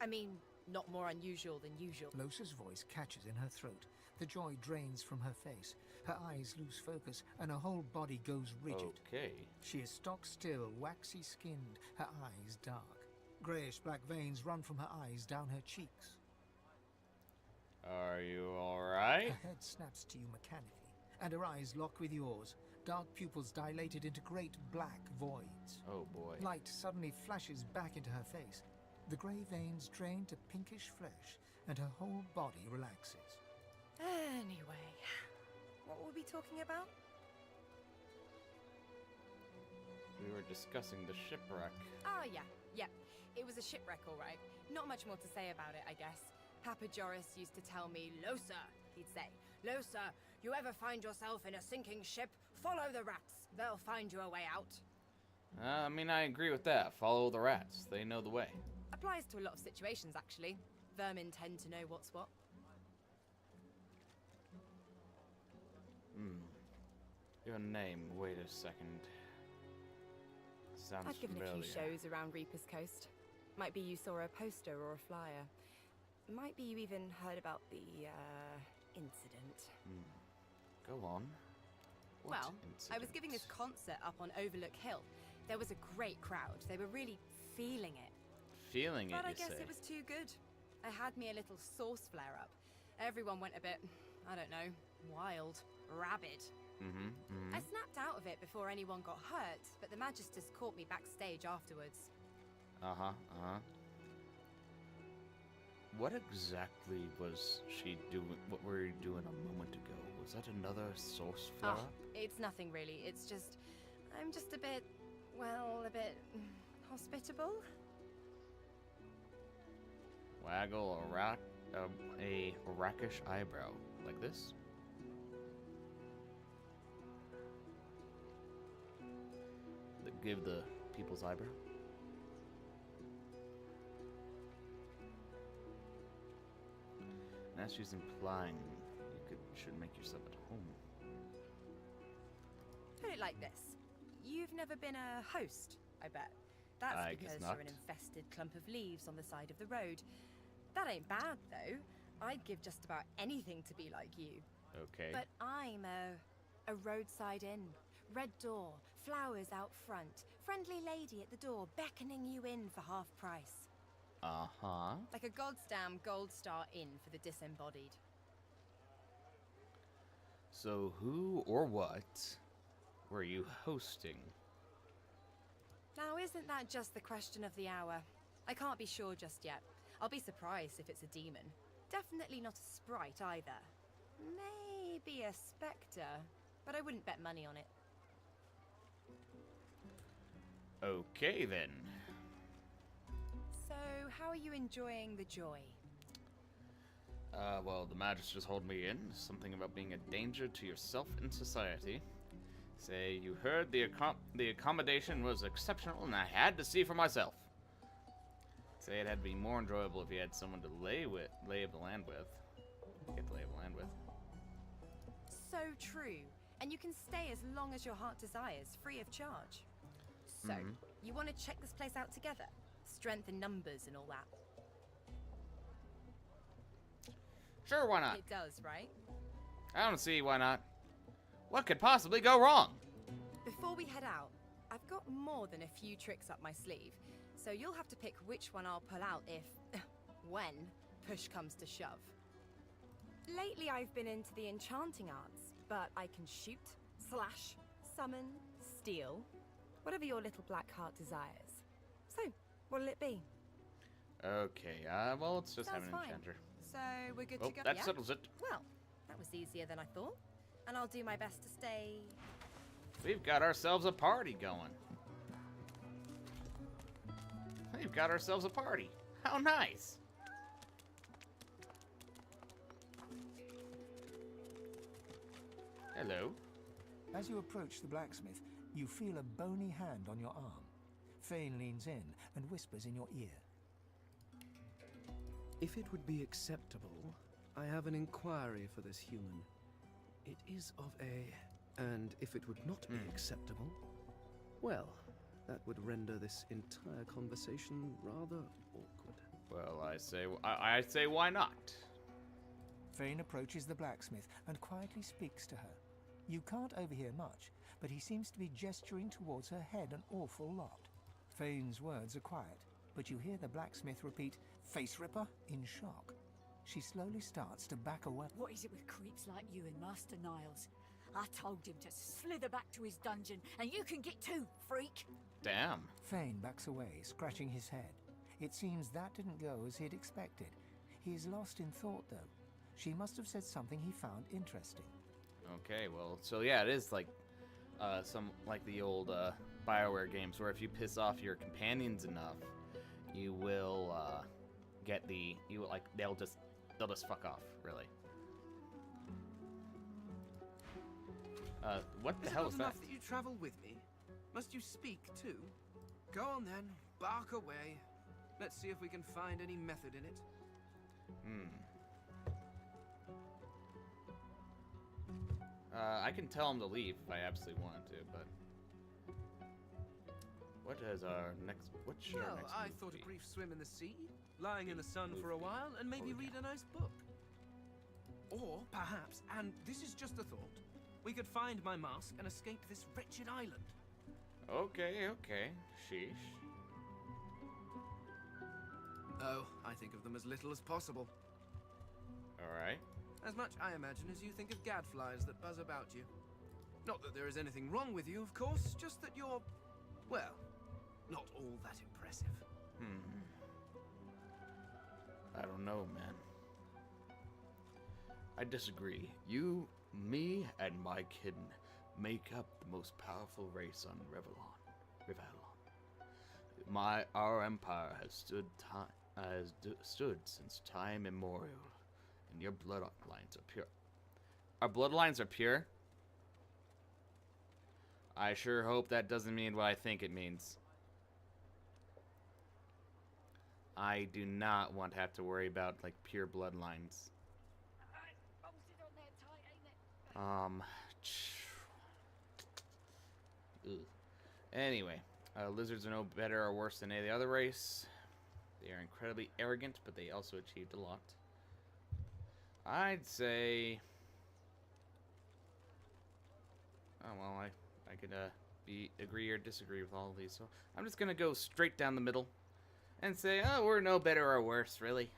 I mean, not more unusual than usual. Losa's voice catches in her throat. The joy drains from her face. Her eyes lose focus, and her whole body goes rigid. Okay. She is stock still, waxy skinned, her eyes dark. Greyish-black veins run from her eyes down her cheeks. Are you alright? Her head snaps to you mechanically, and her eyes lock with yours. Dark pupils dilated into great black voids. Oh boy. Light suddenly flashes back into her face. The grey veins drain to pinkish flesh, and her whole body relaxes. Anyway, what were we talking about? We were discussing the shipwreck. Oh, yeah. It was a shipwreck, all right. Not much more to say about it, I guess. Papa Joris used to tell me, Losa, he'd say, Losa, you ever find yourself in a sinking ship, follow the rats. They'll find you a way out. I mean, I agree with that. Follow the rats. They know the way. Applies to a lot of situations, actually. Vermin tend to know what's what. Your name, wait a second. Sounds I've given familiar. a few shows around Reaper's Coast. Might be you saw a poster or a flyer. Might be you even heard about the, incident. Go on. What Well, I was incident? giving this concert up on Overlook Hill. There was a great crowd. They were really feeling it. Feeling it, But I you guess say? it was too good. I had me a little sauce flare-up. Everyone went a bit, I don't know, wild, rabid. I snapped out of it before anyone got hurt, but the Magisters caught me backstage afterwards. What exactly was she doing? What were you doing a moment ago? Was that another source flare? Oh, it's nothing really. It's just, I'm just a bit, well, a bit hospitable. Waggle a rackish eyebrow, like this. Give the people's eyebrow. And as she's implying, you should make yourself at home. Put it like this. You've never been a host, I bet. That's I because guess not. you're an infested clump of leaves on the side of the road. That ain't bad, though. I'd give just about anything to be like you. Okay. But I'm a roadside inn. Red door, flowers out front, friendly lady at the door beckoning you in for half price. Like a goddamn gold star inn for the disembodied. So who or what were you hosting? Now, isn't that just the question of the hour? I can't be sure just yet. I'll be surprised if it's a demon. Definitely not a sprite either. Maybe a spectre, but I wouldn't bet money on it. Okay, then. So, how are you enjoying the joy? Well, the Magisters hold me in. Something about being a danger to yourself and society. Say, you heard the accommodation was exceptional, and I had to see for myself. Say, it had to be more enjoyable if you had someone to lay of the land with. Get the lay of the land with. So true. And you can stay as long as your heart desires, free of charge. So, you want to check this place out together? Strength in numbers and all that. Sure, why not? It does, right? I don't see why not. What could possibly go wrong? Before we head out, I've got more than a few tricks up my sleeve, so you'll have to pick which one I'll pull out if, when, push comes to shove. Lately I've been into the enchanting arts, but I can shoot, slash, summon, steal, whatever your little black heart desires. So, what'll it be? Okay, well, let's just have Sounds an fine. enchanter. So, we're good Oh, to go? that Yeah? settles it. Well, that was easier than I thought. And I'll do my best to stay... We've got ourselves a party going. We've got ourselves a party. How nice. Hello. As you approach the blacksmith, you feel a bony hand on your arm. Fane leans in and whispers in your ear. If it would be acceptable, I have an inquiry for this human. It is of a... And if it would not be acceptable, well, that would render this entire conversation rather awkward. Well, I say why not? Fane approaches the blacksmith and quietly speaks to her. You can't overhear much, but he seems to be gesturing towards her head an awful lot. Fane's words are quiet, but you hear the blacksmith repeat, "Face ripper," in shock. She slowly starts to back away. What is it with creeps like you and Master Niles? I told him to slither back to his dungeon, and you can get too, freak. Damn. Fane backs away, scratching his head. It seems that didn't go as he'd expected. He is lost in thought, though. She must have said something he found interesting. Okay, well, so yeah, it is like some like the old BioWare games where if you piss off your companions enough, you will get they'll just fuck off, really. What the hell is Is it that? not enough that you travel with me? Must you speak too? Go on then, bark away. Let's see if we can find any method in it. I can tell him to leave if I absolutely wanted to, but what is our next? What's your Well, next? I move thought be? a brief swim in the sea, lying in the sun for a while, and maybe read a nice book. Or perhaps, and this is just a thought, we could find my mask and escape this wretched island. Okay, sheesh. Oh, I think of them as little as possible. All right. As much, I imagine, as you think of gadflies that buzz about you. Not that there is anything wrong with you, of course, just that you're, well, not all that impressive. I don't know, man. I disagree. You, me, and my kin make up the most powerful race on Rivellon. Our empire has stood since time immemorial, and your bloodlines are pure. Our bloodlines are pure? I sure hope that doesn't mean what I think it means. I do not want to have to worry about, like, pure bloodlines. Anyway, lizards are no better or worse than any other race. They are incredibly arrogant, but they also achieved a lot. I'd say... Oh, well, I could agree or disagree with all of these, so I'm just gonna go straight down the middle and say, oh, we're no better or worse, really.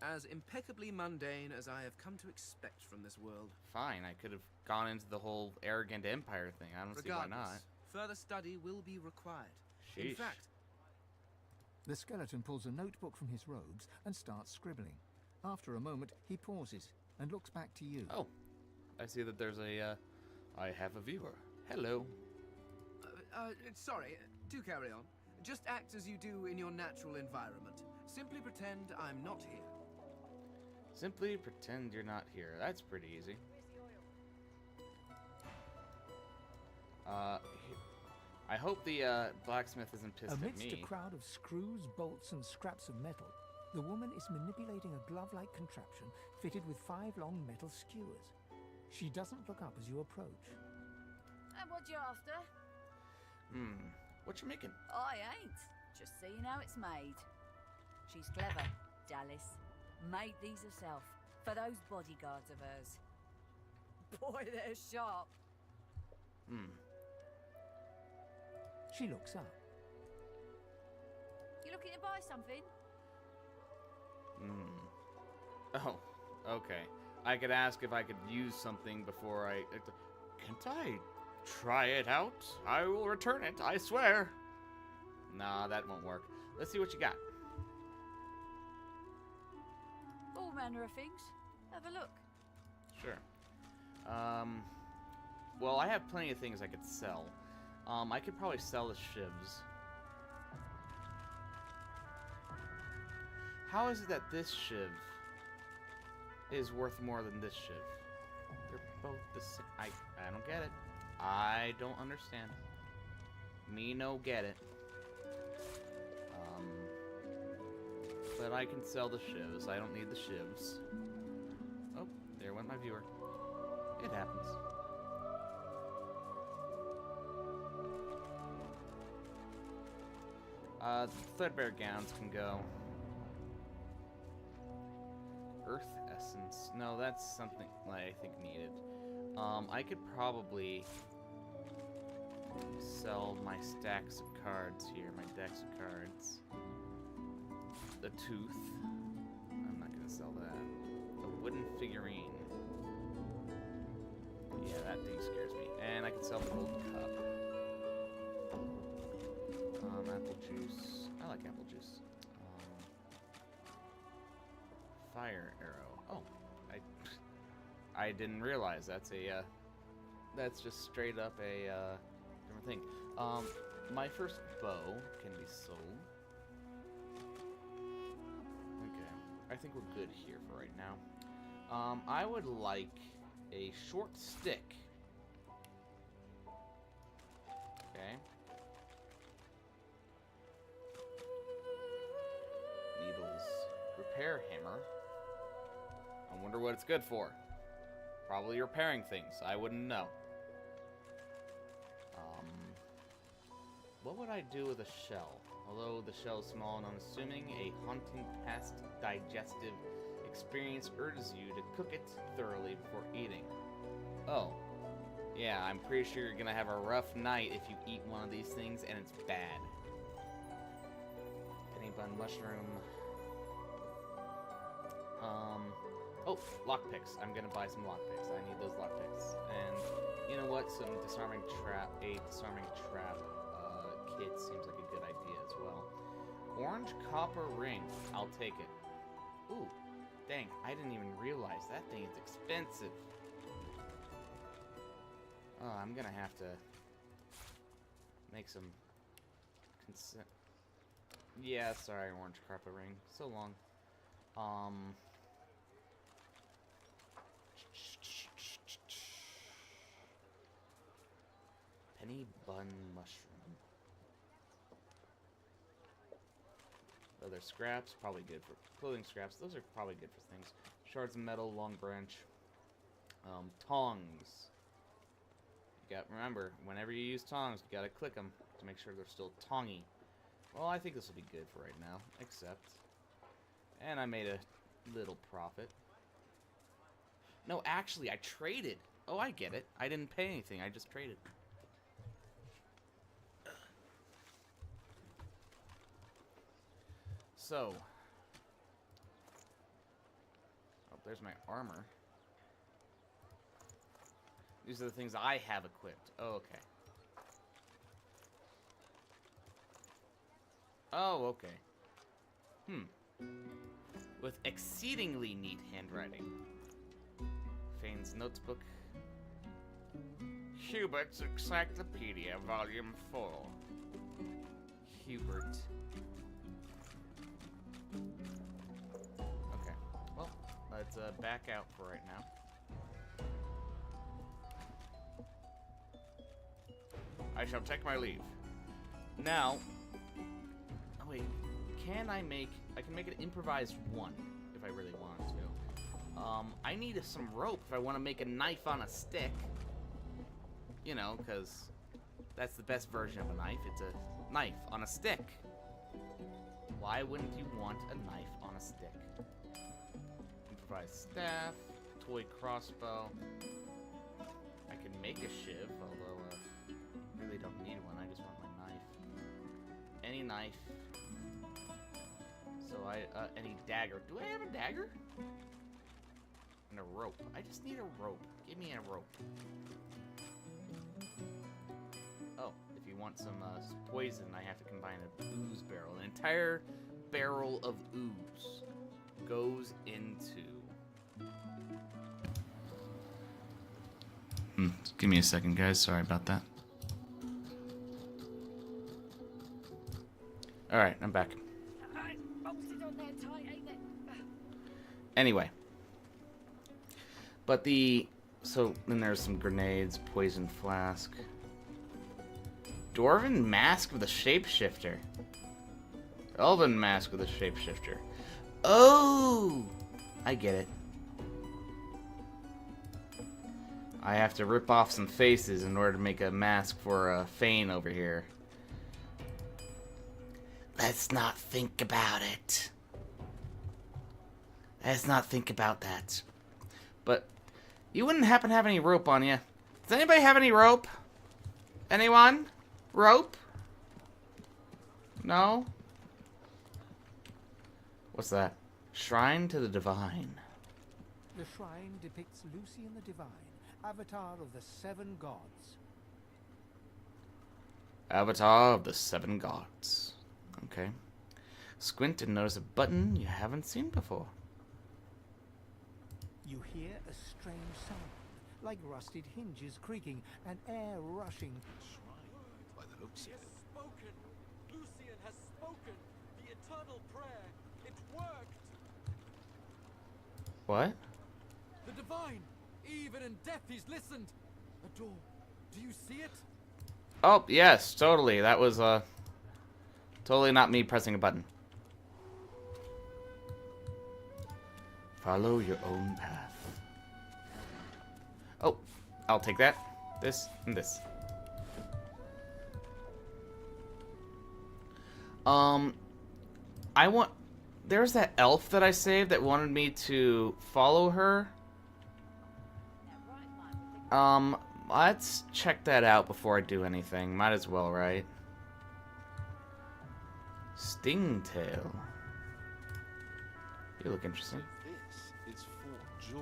As impeccably mundane as I have come to expect from this world. Fine, I could have gone into the whole arrogant empire thing. I don't see why not. Further study will be required. Sheesh. In fact, The skeleton pulls a notebook from his robes and starts scribbling. After a moment, he pauses and looks back to you. Oh, I see that there's a, I have a viewer. Hello. sorry, do carry on. Just act as you do in your natural environment. Simply pretend I'm not here. Simply pretend you're not here. That's pretty easy. I hope the blacksmith isn't pissed Amidst at me. a crowd of screws, bolts, and scraps of metal, the woman is manipulating a glove-like contraption fitted with 5 long metal skewers. She doesn't look up as you approach. And what you after? What you making? I ain't. Just seeing how it's made. She's clever, Dallas. Made these herself, for those bodyguards of hers. Boy, they're sharp. She looks up. You looking to buy something? Oh, okay. I could ask if I could use something before I... Can't I Try it out. I will return it, I swear. Nah, that won't work. Let's see what you got. All manner of things. Have a look. Sure. Well, I have plenty of things I could sell. I could probably sell the shivs. How is it that this shiv is worth more than this shiv? They're both the same. I don't get it. I don't understand. Me no get it. But I can sell the shivs. I don't need the shivs. Oh, there went my viewer. It happens. Threadbare gowns can go. Earth essence. No, that's something like I think needed. I could probably sell my stacks of cards here, my decks of cards. The tooth. I'm not gonna sell that. A wooden figurine. Yeah, that thing scares me. And I can sell the gold cup. Apple juice. I like apple juice. Fire arrow. Oh, I didn't realize that's a that's just straight up a different thing. My first bow can be sold. Okay, I think we're good here for right now. I would like a short stick. Okay. Needles. Repair hammer. I wonder what it's good for. Probably repairing things. I wouldn't know. What would I do with a shell? Although the shell is small and unassuming, a haunting past digestive experience urges you to cook it thoroughly before eating. Oh. Yeah, I'm pretty sure you're gonna have a rough night if you eat one of these things and it's bad. Penny bun mushroom. Oh, lockpicks. I'm gonna buy some lockpicks. I need those lockpicks. And you know what? Some disarming trap. A disarming trap kit seems like a good idea as well. Orange copper ring. I'll take it. Ooh, dang! I didn't even realize that thing is expensive. Oh, I'm gonna have to make some consent. Yeah, sorry, orange copper ring. So long. Penny bun mushroom. Leather scraps, probably good for clothing scraps. Those are probably good for things. Shards of metal, long branch. Tongs. You got remember, whenever you use tongs, you gotta click them to make sure they're still tongy. Well, I think this will be good for right now, except, and I made a little profit. No, actually, I traded. Oh, I get it. I didn't pay anything. I just traded. So, oh, there's my armor. These are the things I have equipped. Oh, okay. Oh, okay. With exceedingly neat handwriting. Fane's notebook. Hubert's Encyclopedia, Volume 4. Hubert. Okay. Well, let's back out for right now. I shall take my leave. Now, oh wait, can I make, I can make an improvised one, if I really wanted to. I need some rope if I want to make a knife on a stick. You know, because that's the best version of a knife. It's a knife on a stick. Why wouldn't you want a knife on a stick? Improvised staff, toy crossbow. I can make a shiv, although really don't need one. I just want my knife. Any knife. So any dagger. Do I have a dagger? And a rope. I just need a rope. Give me a rope. Oh, if you want some poison, I have to combine a ooze barrel. An entire barrel of ooze goes into... Give me a second, guys. Sorry about that. Alright, I'm back. Anyway. But so, then there's some grenades, poison flask. Dwarven mask with a shapeshifter. Elven mask with a shapeshifter. Oh! I get it. I have to rip off some faces in order to make a mask for Fane over here. Let's not think about it. Let's not think about that. But you wouldn't happen to have any rope on you. Does anybody have any rope? Anyone? Rope? No? What's that? Shrine to the Divine. The shrine depicts Lucian the Divine, avatar of the 7 gods. Avatar of the 7 gods. Okay. Squint and notice a button you haven't seen before. You hear a strange sound, like rusted hinges creaking and air rushing. By the hooks He has spoken. Lucian has spoken. The eternal prayer. It worked. What? The divine. Even in death, he's listened. A door. Do you see it? Oh, yes, totally. That was, totally not me pressing a button. Follow your own path. Oh, I'll take that. This and this. There's that elf that I saved that wanted me to follow her. Let's check that out before I do anything. Might as well, right? Stingtail. You look interesting. This is for joy.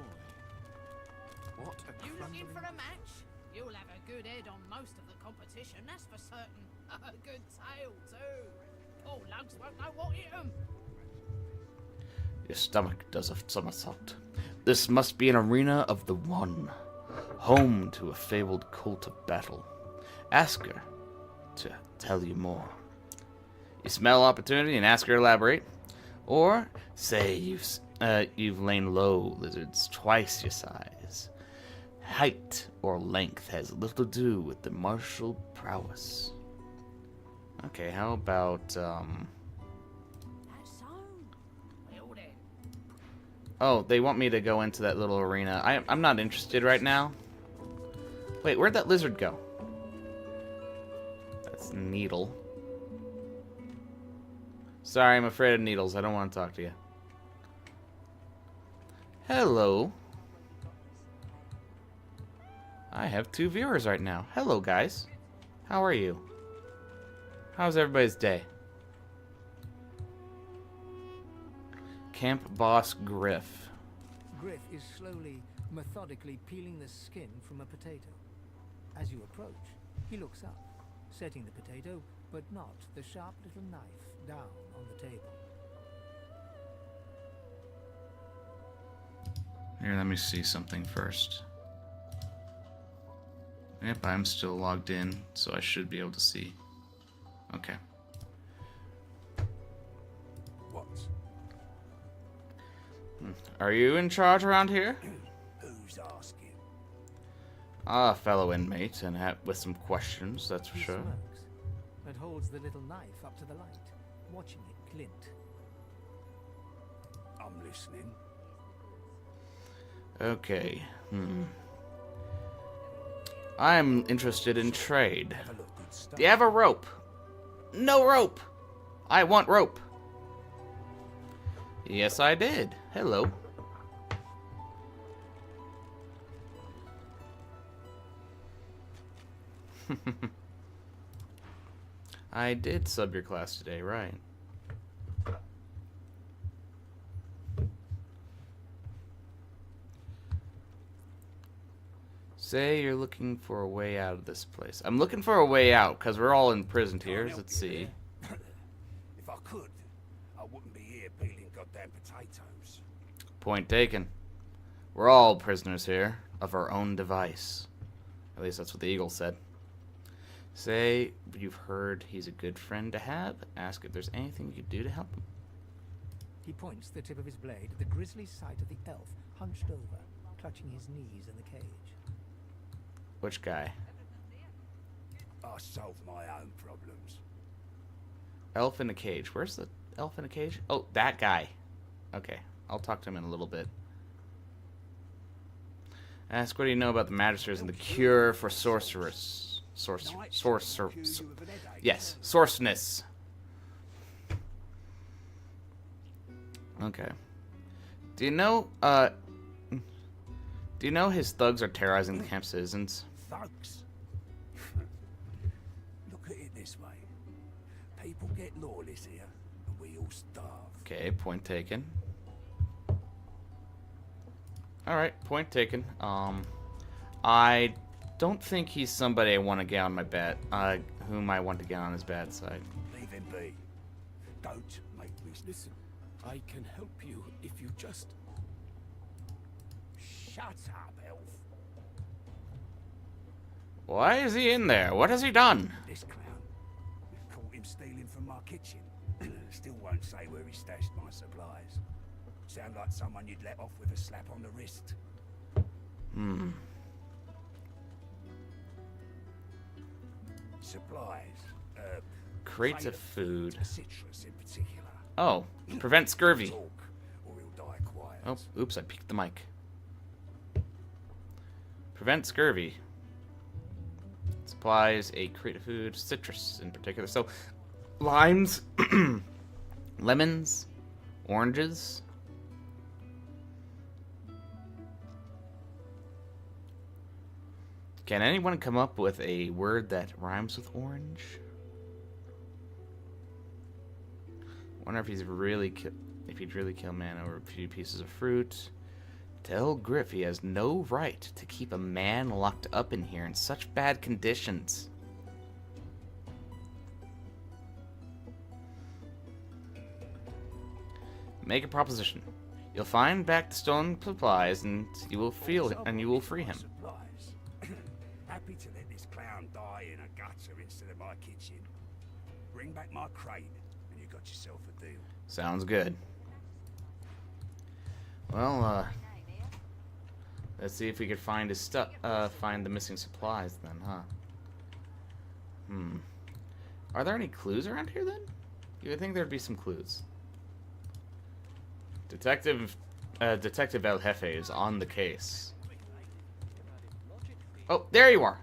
What a You looking for a match? You'll have a good head on most of the competition, that's for certain. A good tail, too. Poor lugs won't know what hit 'em. Your stomach does a somersault. This must be an arena of the One, home to a fabled cult of battle. Ask her to tell you more. You smell opportunity and ask her to elaborate, or say you've lain low lizards twice your size. Height or length has little to do with the martial prowess. Okay, how about Oh, they want me to go into that little arena. I'm not interested right now. Wait, where'd that lizard go? That's Needle. Sorry, I'm afraid of needles. I don't want to talk to you. Hello. I have 2 viewers right now. Hello, guys. How are you? How's everybody's day? Camp Boss Griff. Griff is slowly, methodically peeling the skin from a potato. As you approach, he looks up, setting the potato, but not the sharp little knife, down on the table. Here, let me see something first. Yep, I'm still logged in, so I should be able to see. Okay. What? Are you in charge around here? Who's asking? Ah, fellow inmate, and with some questions, that's for He sure. smirks, and holds the little knife up to the light, watching it glint. I'm listening. Okay. I'm interested in trade. Do you have a rope? No rope! I want rope! Yes, I did. Hello. I did sub your class today, right? Say you're looking for a way out of this place. I'm looking for a way out, because we're all imprisoned here. Let's see. If I could, I wouldn't be here peeling goddamn potatoes. Point taken. We're all prisoners here, of our own device. At least that's what the eagle said. Say you've heard he's a good friend to have. Ask if there's anything you could do to help him. He points the tip of his blade at the grisly sight of the elf hunched over, clutching his knees in the cage. Which guy? I solve my own problems. Elf in a cage. Where's the elf in a cage? Oh, that guy. Okay, I'll talk to him in a little bit. Ask what do you know about the magisters and the cure for sorceress. Yes, sorceresness. Okay. Do you know his thugs are terrorizing the camp citizens? Thugs? Look at it this way. People get lawless here, and we all starve. Okay, point taken. Alright, point taken. I don't think he's somebody I want to get on my bad, whom I want to get on his bad side. Leave him be. Don't make me Listen, I can help you if you just... Shut up, elf. Why is he in there? What has he done? This clown. Caught him stealing from my kitchen. Still won't say where he stashed my supplies. Sound like someone you'd let off with a slap on the wrist. Hmm. Supplies. Crates of food. Citrus in particular. Oh, prevent scurvy. Talk, or he'll die quiet. Oh, oops, I peeked the mic. Prevent scurvy. Supplies a crate of food, citrus in particular. So, limes, lemons, oranges. Can anyone come up with a word that rhymes with orange? Wonder if he's really if he'd really kill man over a few pieces of fruit. Tell Griff he has no right to keep a man locked up in here in such bad conditions. Make a proposition. You'll find back the stolen supplies, and you will free him. Happy to let this clown die in a gutter instead of my kitchen. Bring back my crate, and you got yourself a deal. Sounds good. Well, let's see if we could find his stuff. Find the missing supplies, then, huh? Are there any clues around here, then? You would think there'd be some clues. Detective El Jefe is on the case. Oh, there you are.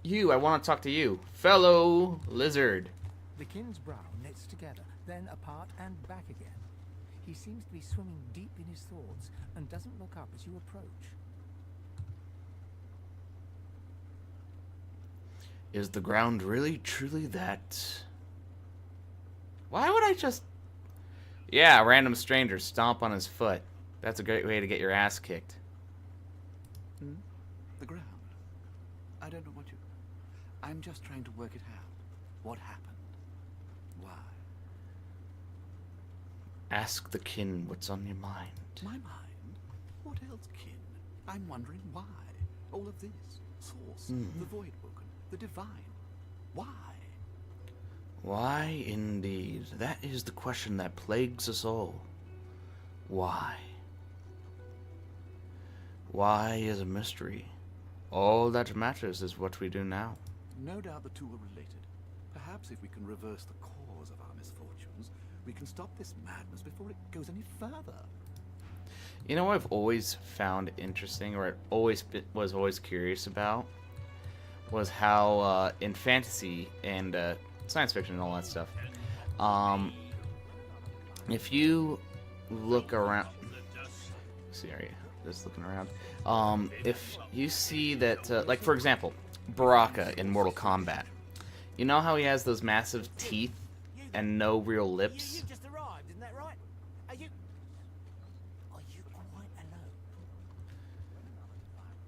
I want to talk to you. Fellow lizard. The kin's brow knits together, then apart and back again. He seems to be swimming deep in his thoughts and doesn't look up as you approach. Is the ground really, truly that... Why would I just... Yeah, random stranger stomp on his foot. That's a great way to get your ass kicked. The ground. I don't know what you... I'm just trying to work it out. What happened? Why? Ask the kin what's on your mind. My mind? What else, kin? I'm wondering why. All of this. Source. The void woken. The divine. Why? Why, indeed? That is the question that plagues us all. Why? Why is a mystery. All that matters is what we do now. No doubt the two are related. Perhaps if we can reverse the cause of our misfortunes, we can stop this madness before it goes any further. You know what I've always found interesting, or was always curious about, was how in fantasy and science fiction and all that stuff, if you look around, sorry, just looking around, if you see that, like for example, Baraka in Mortal Kombat, you know how he has those massive teeth and no real lips? You just arrived, isn't that right? Are you quite alone?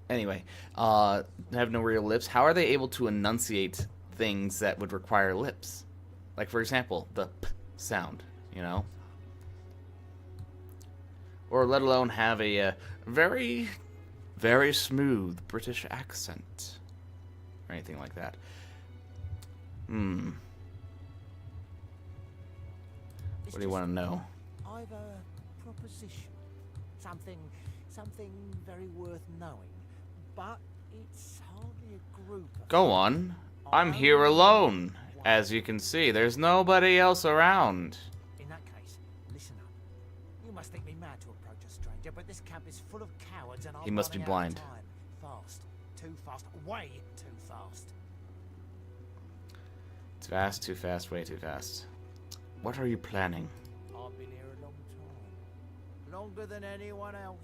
Anyway, have no real lips. How are they able to enunciate things that would require lips? Like, for example, the p sound, you know? Or let alone have a very, very smooth British accent. Or anything like that. What do you want to know? I've a proposition. Something very worth knowing. But it's hardly a group. Go on. I'm here alone. As you can see, there's nobody else around. In that case, listen up. You must think me mad to approach a stranger, but this camp is full of cowards and He must be blind. Fast. Too fast. Way too fast. It's fast, too fast, way too fast. What are you planning? I've been here a long time. Longer than anyone else.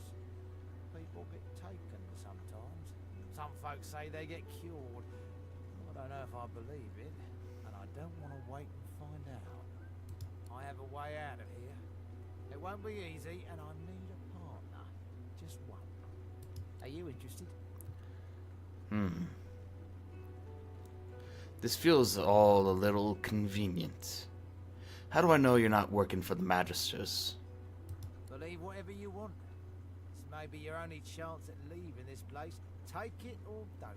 People get taken sometimes. Some folks say they get cured. I don't know if I believe it, and I don't want to wait and find out. I have a way out of here. It won't be easy, and I need a partner. Just one. Are you interested? This feels all a little convenient. How do I know you're not working for the Magisters? Believe whatever you want. This may be your only chance at leaving this place. Take it or don't.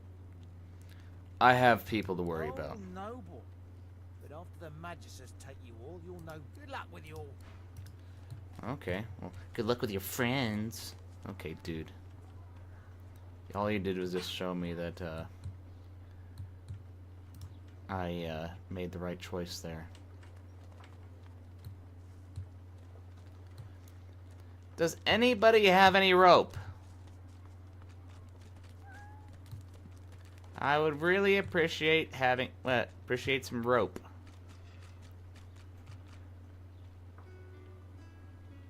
I have people to worry about. Noble. But after the Magisters take you all, you'll know. Good luck with you all. Okay. Well, good luck with your friends. Okay, dude. All you did was just show me that I made the right choice there. Does anybody have any rope? I would really appreciate having appreciate some rope.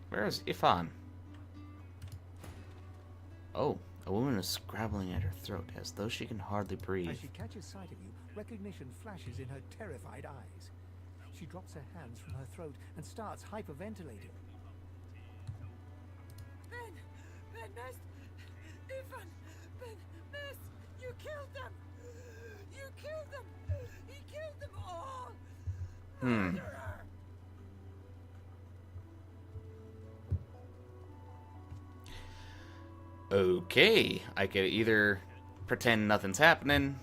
Where is Ifan? Oh, a woman is scrabbling at her throat as though she can hardly breathe. As she catches sight of you, recognition flashes in her terrified eyes. She drops her hands from her throat and starts hyperventilating. Ben, Miss, Ifan, Ben, Miss, you killed them! You killed them! He killed them all! Murderer! Okay, I could either pretend nothing's happening,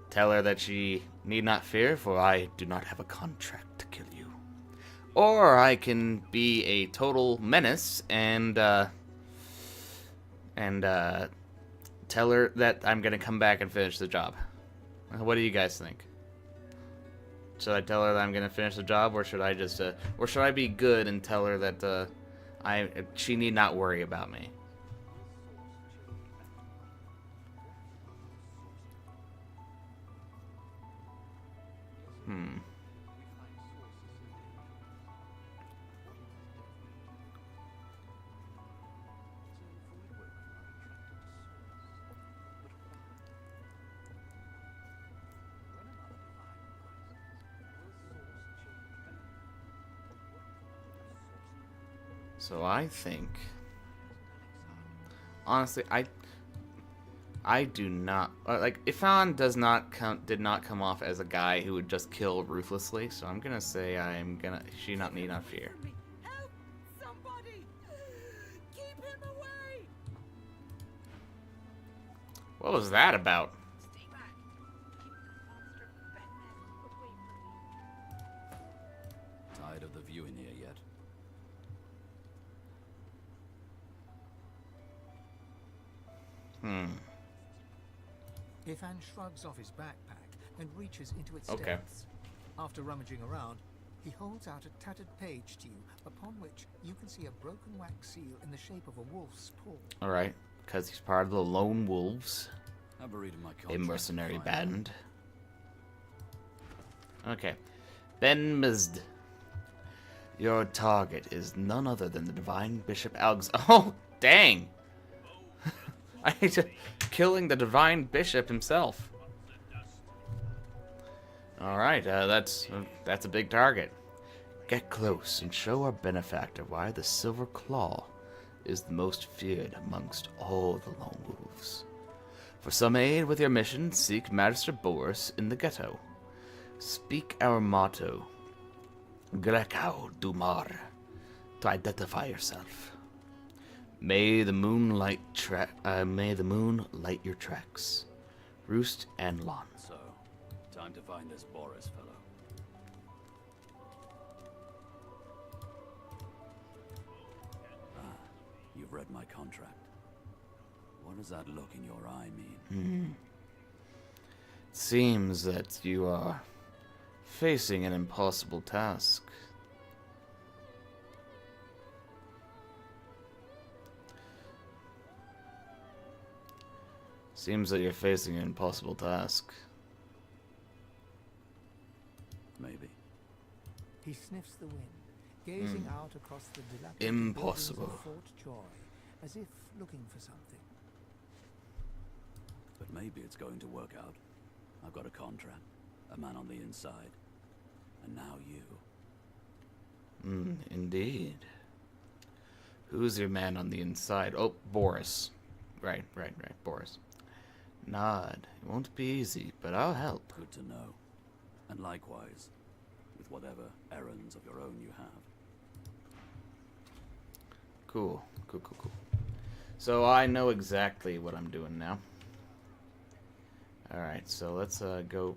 tell her that she need not fear, for I do not have a contract to kill you. Or I can be a total menace and tell her that I'm gonna come back and finish the job. What do you guys think? Should I tell her that I'm gonna finish the job, or should I just, or should I be good and tell her that she need not worry about me? So I think, honestly, I do not like Ifan did not come off as a guy who would just kill ruthlessly. So I'm gonna say she need not fear. Help! Somebody! Keep him away! What was that about? Tired of the view in here yet? Ifan shrugs off his backpack and reaches into its Okay. depths. After rummaging around, he holds out a tattered page to you, upon which you can see a broken wax seal in the shape of a wolf's paw. Alright, because he's part of the Lone Wolves, Have a read of my a contract. mercenary Fine. band. Okay. Ben Mizd. Your target is none other than the Divine Bishop Alex. Oh, dang! I hate to killing the Divine Bishop himself. Alright, that's a big target. Get close and show our benefactor why the Silver Claw is the most feared amongst all the lone wolves. For some aid with your mission, seek Magister Boris in the ghetto. Speak our motto, Grekau Dumar, to identify yourself. May the moon light your tracks. Roost and Lon. So, time to find this Boris fellow. Ah, you've read my contract. What does that look in your eye mean? It seems that you are facing an impossible task. Seems that you're facing an impossible task. Maybe. He sniffs the wind, gazing out across the dilapidated Impossible. buildings of Fort Joy, as if looking for something. But maybe it's going to work out. I've got a contract, a man on the inside, and now you. Indeed. Who's your man on the inside? Oh, Boris. Right, Boris. Nod. It won't be easy, but I'll help. Good to know. And likewise, with whatever errands of your own you have. Cool. So I know exactly what I'm doing now. Alright, so let's go...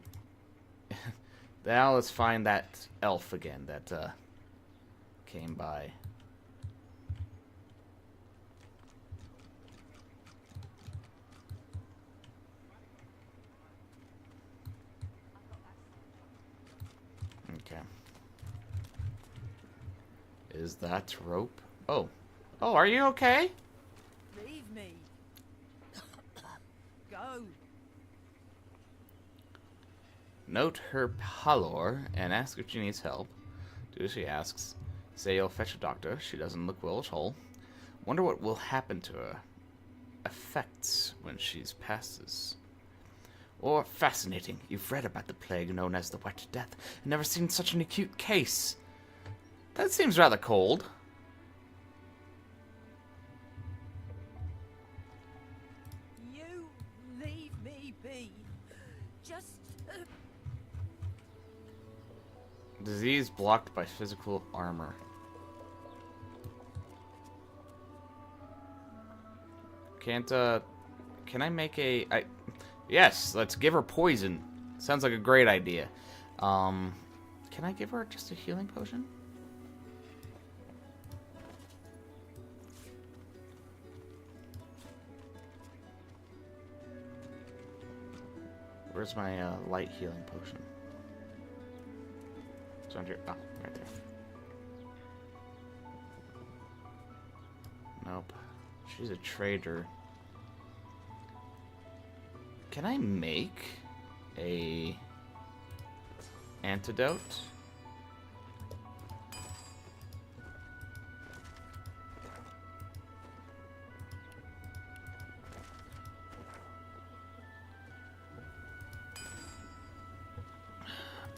Now let's find that elf again that came by. Okay. Is that rope? Oh. Oh, are you okay? Leave me. Go. Note her pallor and ask if she needs help. Do as she asks. Say you'll fetch a doctor. She doesn't look well at all. Wonder what will happen to her effects when she's passes. Or fascinating. You've read about the plague known as the Wet Death and never seen such an acute case. That seems rather cold. You leave me be. Just... Disease blocked by physical armor. Can I make a... Yes, let's give her poison. Sounds like a great idea. Can I give her just a healing potion? Where's my light healing potion? It's under... Oh, right there. Nope. She's a trader. Can I make a antidote?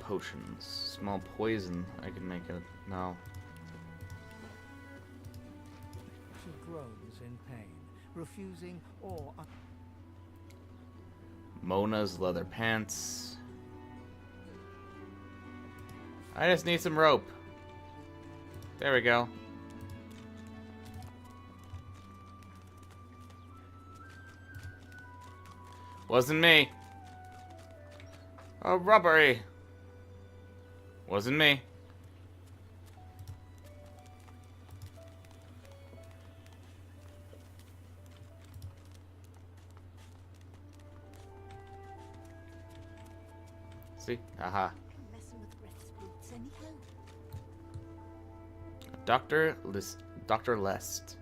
Potions. Small poison. I can make a... No. She groans in pain, refusing or... Mona's leather pants. I just need some rope. There we go. Wasn't me. Oh, robbery. Wasn't me. See? Aha. Messing with Griff's boots anyhow. Dr. Lest.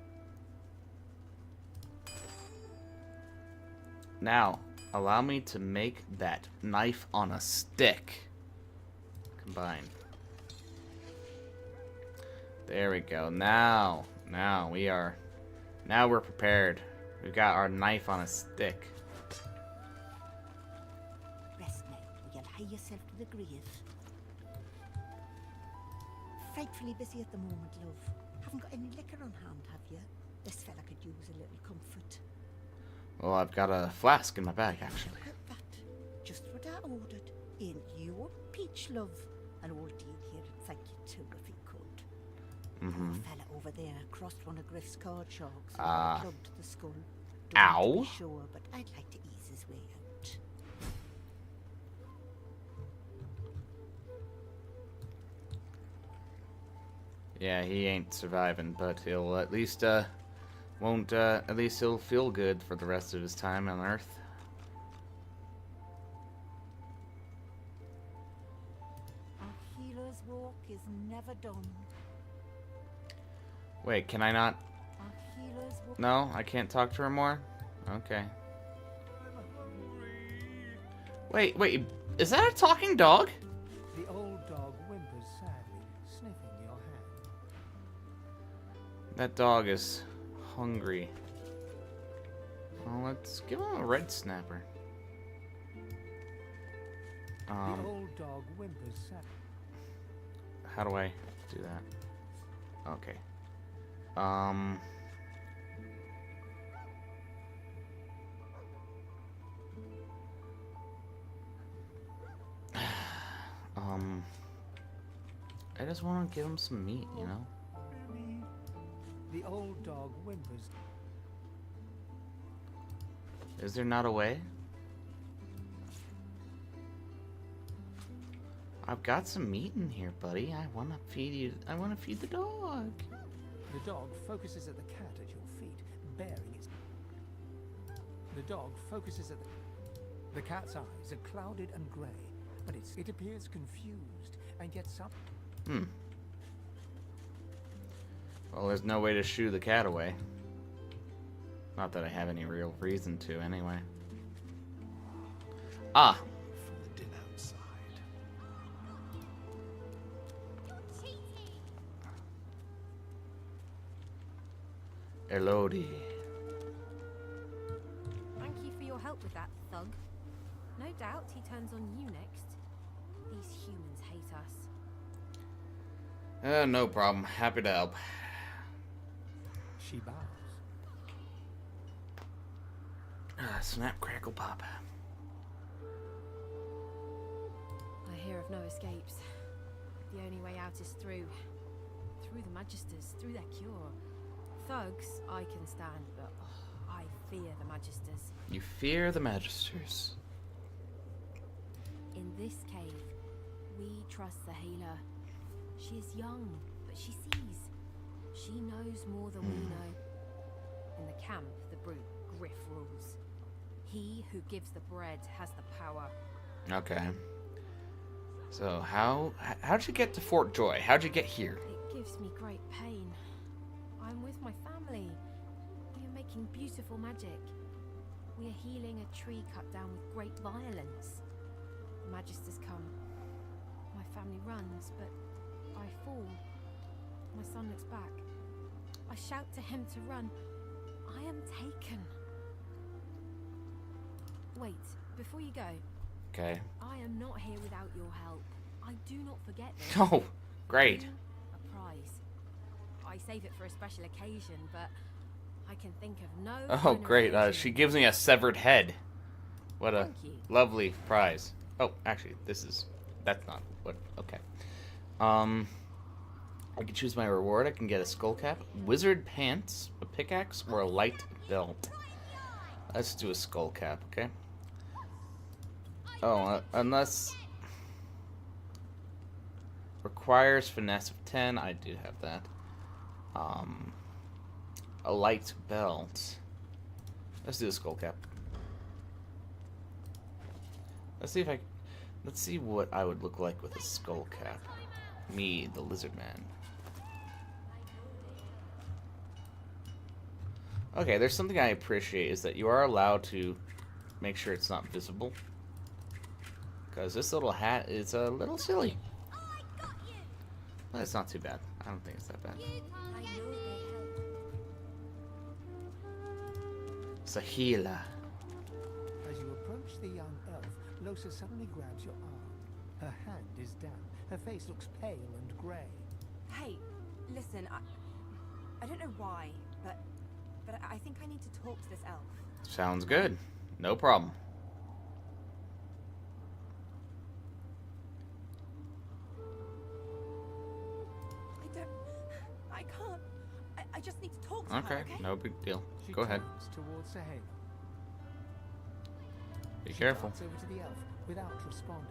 Now, allow me to make that knife on a stick. Combine. There we go. Now we're prepared. We've got our knife on a stick. Rest now, or you'll hie yourself to the grave. Frightfully busy at the moment, love. Haven't got any liquor on hand, have you? The Well, I've got a flask in my bag, actually. Just what I ordered. Ain't you a peach, love? And old Dean here'd thank you too if he could. Mm-hmm. The fella over there crossed one of Griff's card sharks and Ah. got a club to the skull. Ow. Don't be sure, but I'd like to ease his way out. Yeah, he ain't surviving, but he'll at least, won't, at least he'll feel good for the rest of his time on Earth. A healer's walk is never done. Wait, can I not? A healer's walk. No, I can't talk to her more? Okay. Wait, is that a talking dog? The old dog whimpers sadly, sniffing your hand. That dog is hungry. Well, let's give him a red snapper. The old dog whimpers sadly. How do I do that? Okay. I just want to give him some meat, you know? The old dog whimpers. Is there not a way? I've got some meat in here, buddy. I want to feed you. I want to feed the dog. The dog focuses at the cat at your feet, bearing its... The dog focuses at the cat's eyes are clouded and grey, but it appears confused and gets up. Well, there's no way to shoo the cat away. Not that I have any real reason to, anyway. Ah! From the din outside. Elodie. Thank you for your help with that, thug. No doubt he turns on you next. These humans hate us. No problem. Happy to help. She bows. Snap, crackle, pop. I hear of no escapes. The only way out is through the Magisters, through their cure. Thugs, I can stand, but I fear the Magisters. You fear the Magisters. In this cave, we trust the healer. She is young, but she sees. She knows more than we know. In the camp, the brute Griff rules. He who gives the bread has the power. Okay. So how'd you get to Fort Joy? How'd you get here? It gives me great pain. I'm with my family. We are making beautiful magic. We are healing a tree cut down with great violence. The Magisters come. My family runs, but I fall. My son looks back. I shout to him to run. I am taken. Wait, before you go. Okay. I am not here without your help. I do not forget this. Oh, great. A prize. I save it for a special occasion, but I can think of no. Oh, great. She gives me a severed head. What a lovely prize. Oh, actually, that's not what, okay. I can choose my reward. I can get a skull cap, wizard pants, a pickaxe, or a light belt. Let's do a skull cap, okay? Oh, unless... Requires finesse of 10. I do have that. A light belt. Let's do the skull cap. Let's see what I would look like with a skull cap. Me, the lizard man. Okay, there's something I appreciate is that you are allowed to make sure it's not visible. Because this little hat is a little silly. But it's not too bad. I don't think it's that bad. It's a healer. As you approach the young elf, Losa suddenly grabs your arm. Her hand is down. Her face looks pale and grey. Hey, listen, I don't know why, but but I think I need to talk to this elf. Sounds good. No problem. I can't. I just need to talk to her, Okay, okay? no big deal. She Go ahead. turns towards Sahela. Be She careful. darts over to the elf without responding.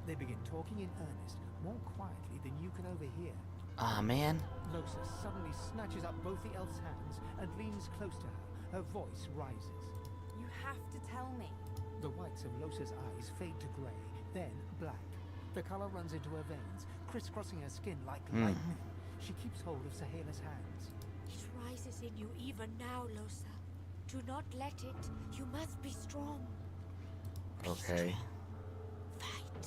They begin talking in earnest, more quietly than you can overhear. Ah, man. Losa suddenly snatches up both the elf's hands and leans close to her. Her voice rises. You have to tell me. The whites of Losa's eyes fade to grey, then black. The colour runs into her veins, crisscrossing her skin like lightning. She keeps hold of Sahela's hands. It rises in you even now, Losa. Do not let it. You must be strong. Okay. Fight.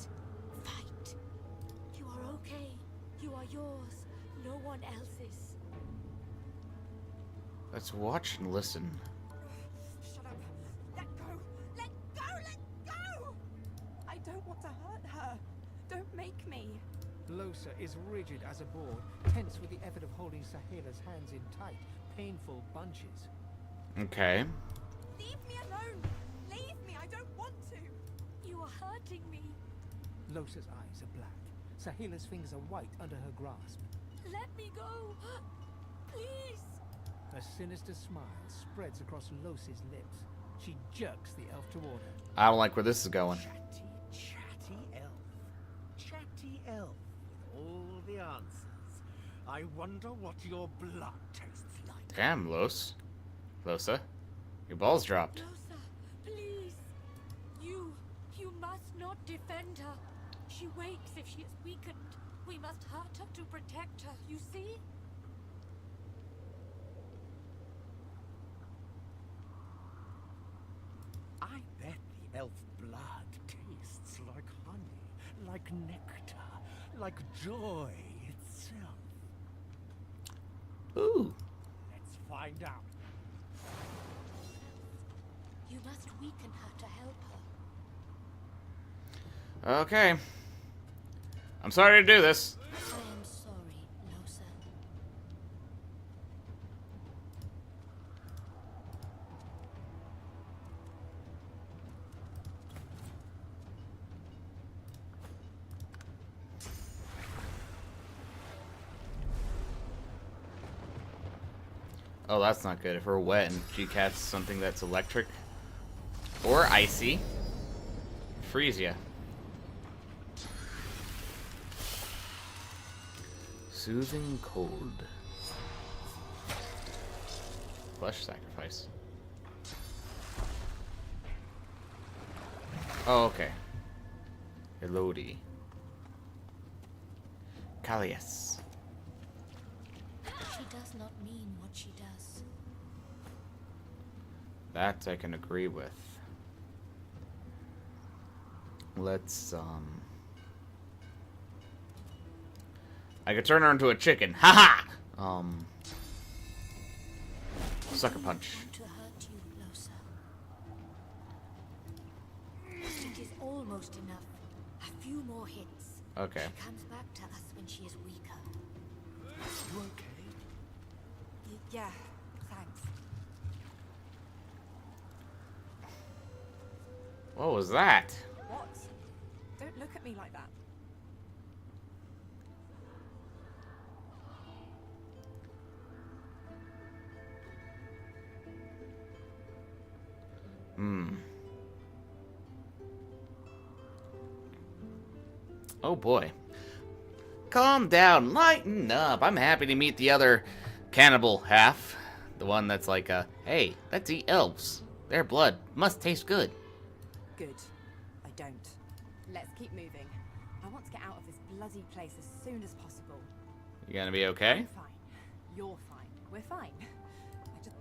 Fight. You are okay. You are yours. No one else's. Let's watch and listen. Shut up. Let go. Let go. Let go. I don't want to hurt her. Don't make me. Losa is rigid as a board, tense with the effort of holding Sahela's hands in tight, painful bunches. Okay. Leave me alone. Leave me. I don't want to. You are hurting me. Losa's eyes are black. Sahela's fingers are white under her grasp. Let me go. Please. A sinister smile spreads across Losa's lips. She jerks the elf toward her. I don't like where this is going. Chatty elf. Chatty elf with all the answers. I wonder what your blood tastes like. Damn, Losa. Your balls dropped. Losa, please. You must not defend her. She wakes if she is weakened. We must hurt her to protect her, you see? I bet the elf blood tastes like honey, like nectar, like joy itself. Ooh. Let's find out. You must weaken her to help her. Okay. I'm sorry to do this. I am sorry, Losa. Oh, that's not good. If we're wet and she casts something that's electric or icy, freeze ya. Soothing cold. Flesh sacrifice. Oh, okay. Elodie. Callias. She does not mean what she does. That I can agree with. Let's, I could turn her into a chicken. Haha! Sucker punch. I want to hurt you, Losa. It is almost enough. A few more hits. Okay. She comes back to us when she is weaker. You okay? Yeah, thanks. What was that? What? Don't look at me like that. Oh boy. Calm down, lighten up. I'm happy to meet the other cannibal half. The one that's like, hey, let's eat elves. Their blood must taste good. Good. I don't. Let's keep moving. I want to get out of this bloody place as soon as possible. You gonna be okay? I'm fine. You're fine. We're fine.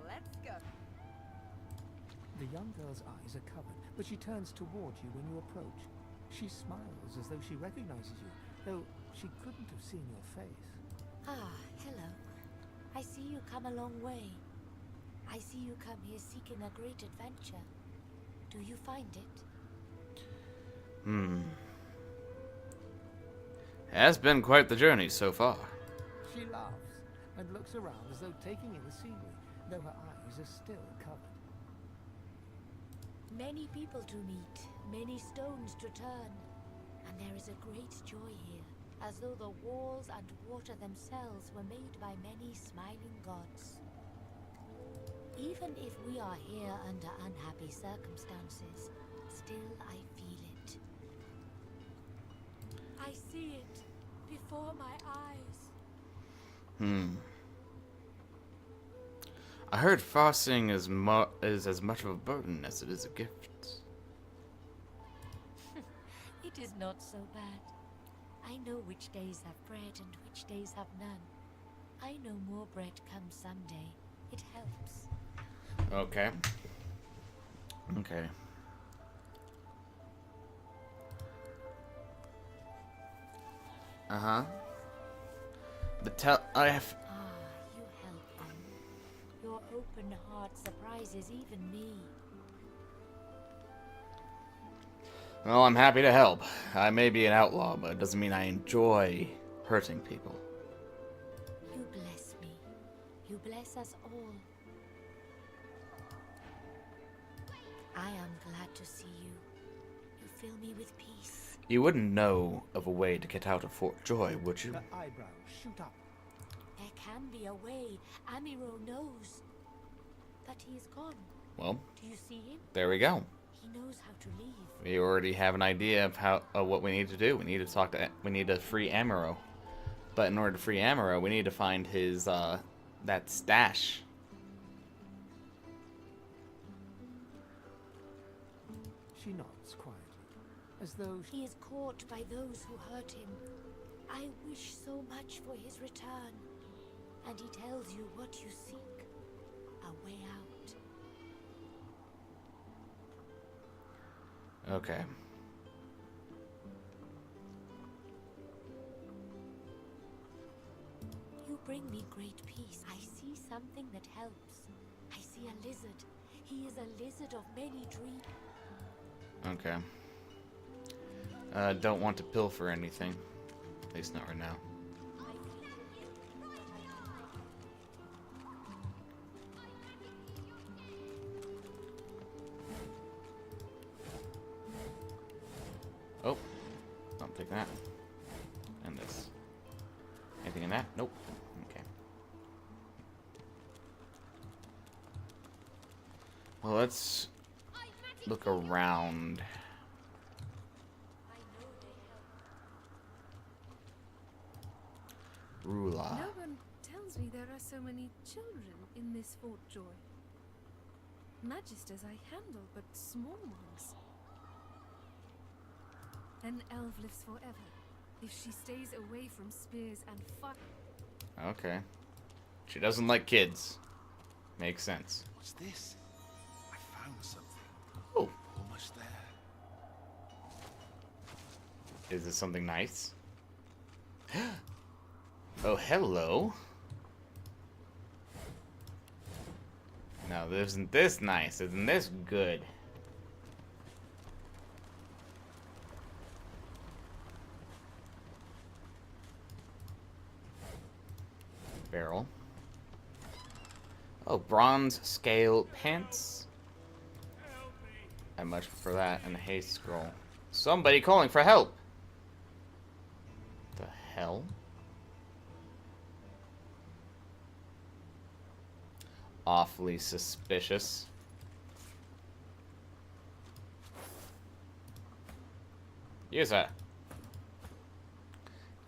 Let's go. The young girl's eyes are covered, but she turns toward you when you approach. She smiles as though she recognizes you, though she couldn't have seen your face. Ah, hello. I see you come a long way. I see you come here seeking a great adventure. Do you find it? Has been quite the journey so far. She laughs and looks around as though taking in the scenery, though her eyes are still covered. Many people to meet, many stones to turn, and there is a great joy here, as though the walls and water themselves were made by many smiling gods. Even if we are here under unhappy circumstances, still I feel it. I see it before my eyes. I heard fasting is as much of a burden as it is a gift. It is not so bad. I know which days have bread and which days have none. I know more bread comes someday. It helps. Okay. Okay. Uh-huh. I have... You help them. Your open heart surprises even me. Well, I'm happy to help. I may be an outlaw, but it doesn't mean I enjoy hurting people. You bless me. You bless us all. I am glad to see you. You fill me with peace. You wouldn't know of a way to get out of Fort Joy, would you? Her eyebrows shoot up. There can be a way. Amiro knows. But he is gone. Well, do you see him? There we go. He knows how to leave. We already have an idea of what we need to do. We need to we need to free Amiro. But in order to free Amiro, we need to find his that stash. She nods quietly, as though he is caught by those who hurt him. I wish so much for his return. And he tells you what you seek. A way out. Okay. You bring me great peace. I see something that helps. I see a lizard. He is a lizard of many dreams. Okay. Don't want to pilfer anything. At least not right now. Oh. I'll take that. And this. Anything in that? Nope. Okay. Well, let's look around. Rula. No one tells me there are so many children in this Fort Joy. Magisters I handle, but small ones. An elf lives forever. If she stays away from spears and fire. Okay. She doesn't like kids. Makes sense. What's this? I found something. Oh. Almost there. Is this something nice? Oh, hello. Now, isn't this nice? Isn't this good? Barrel. Oh, bronze scale pants. I much prefer that and the haste scroll. Somebody calling for help. The hell? Awfully suspicious. User.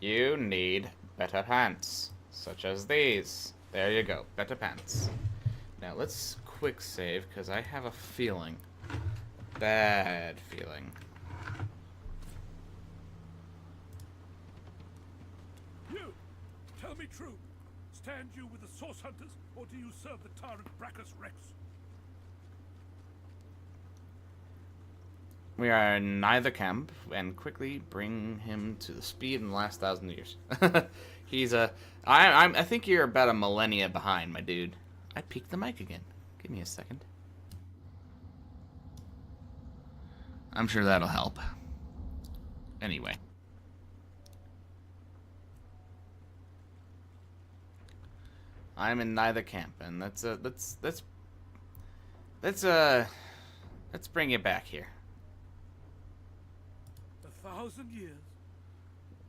You need better pants. Such as these. There you go. Better pants. Now let's quick save, because I have a feeling. Bad feeling. You! Tell me true. Stand you with the Source Hunters, or do you serve the tyrant Brachus Rex? We are in neither camp, and quickly bring him to the speed in the last 1,000 years. He's a... I think you're about a millennia behind, my dude. I peeked the mic again. Give me a second. I'm sure that'll help. Anyway. I'm in neither camp, and let's bring it back here. 1,000 years.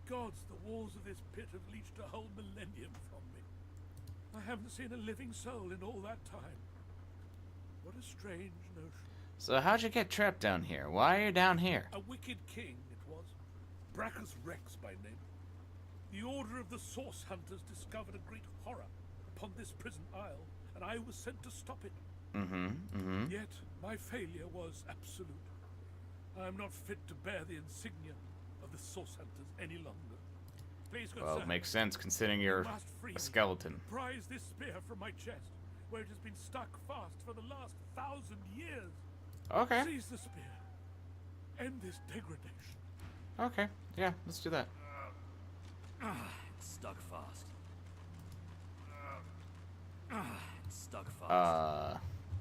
Gods, the walls of this pit have leached a whole millennium from me. I haven't seen a living soul in all that time. What a strange notion. So how'd you get trapped down here? Why are you down here? A wicked king, it was. Brachus Rex by name. The Order of the Source Hunters discovered a great horror upon this prison isle, and I was sent to stop it. Yet, my failure was absolute. I am not fit to bear the insignia of the Source Hunters any longer. Please, good Well, sir, it makes sense considering you're you must free a skeleton. me. Prise this spear from my chest, where it has been stuck fast for the last 1,000 years. Okay. Seize the spear. End this degradation. Okay, yeah, let's do that. It's stuck fast. It's stuck fast.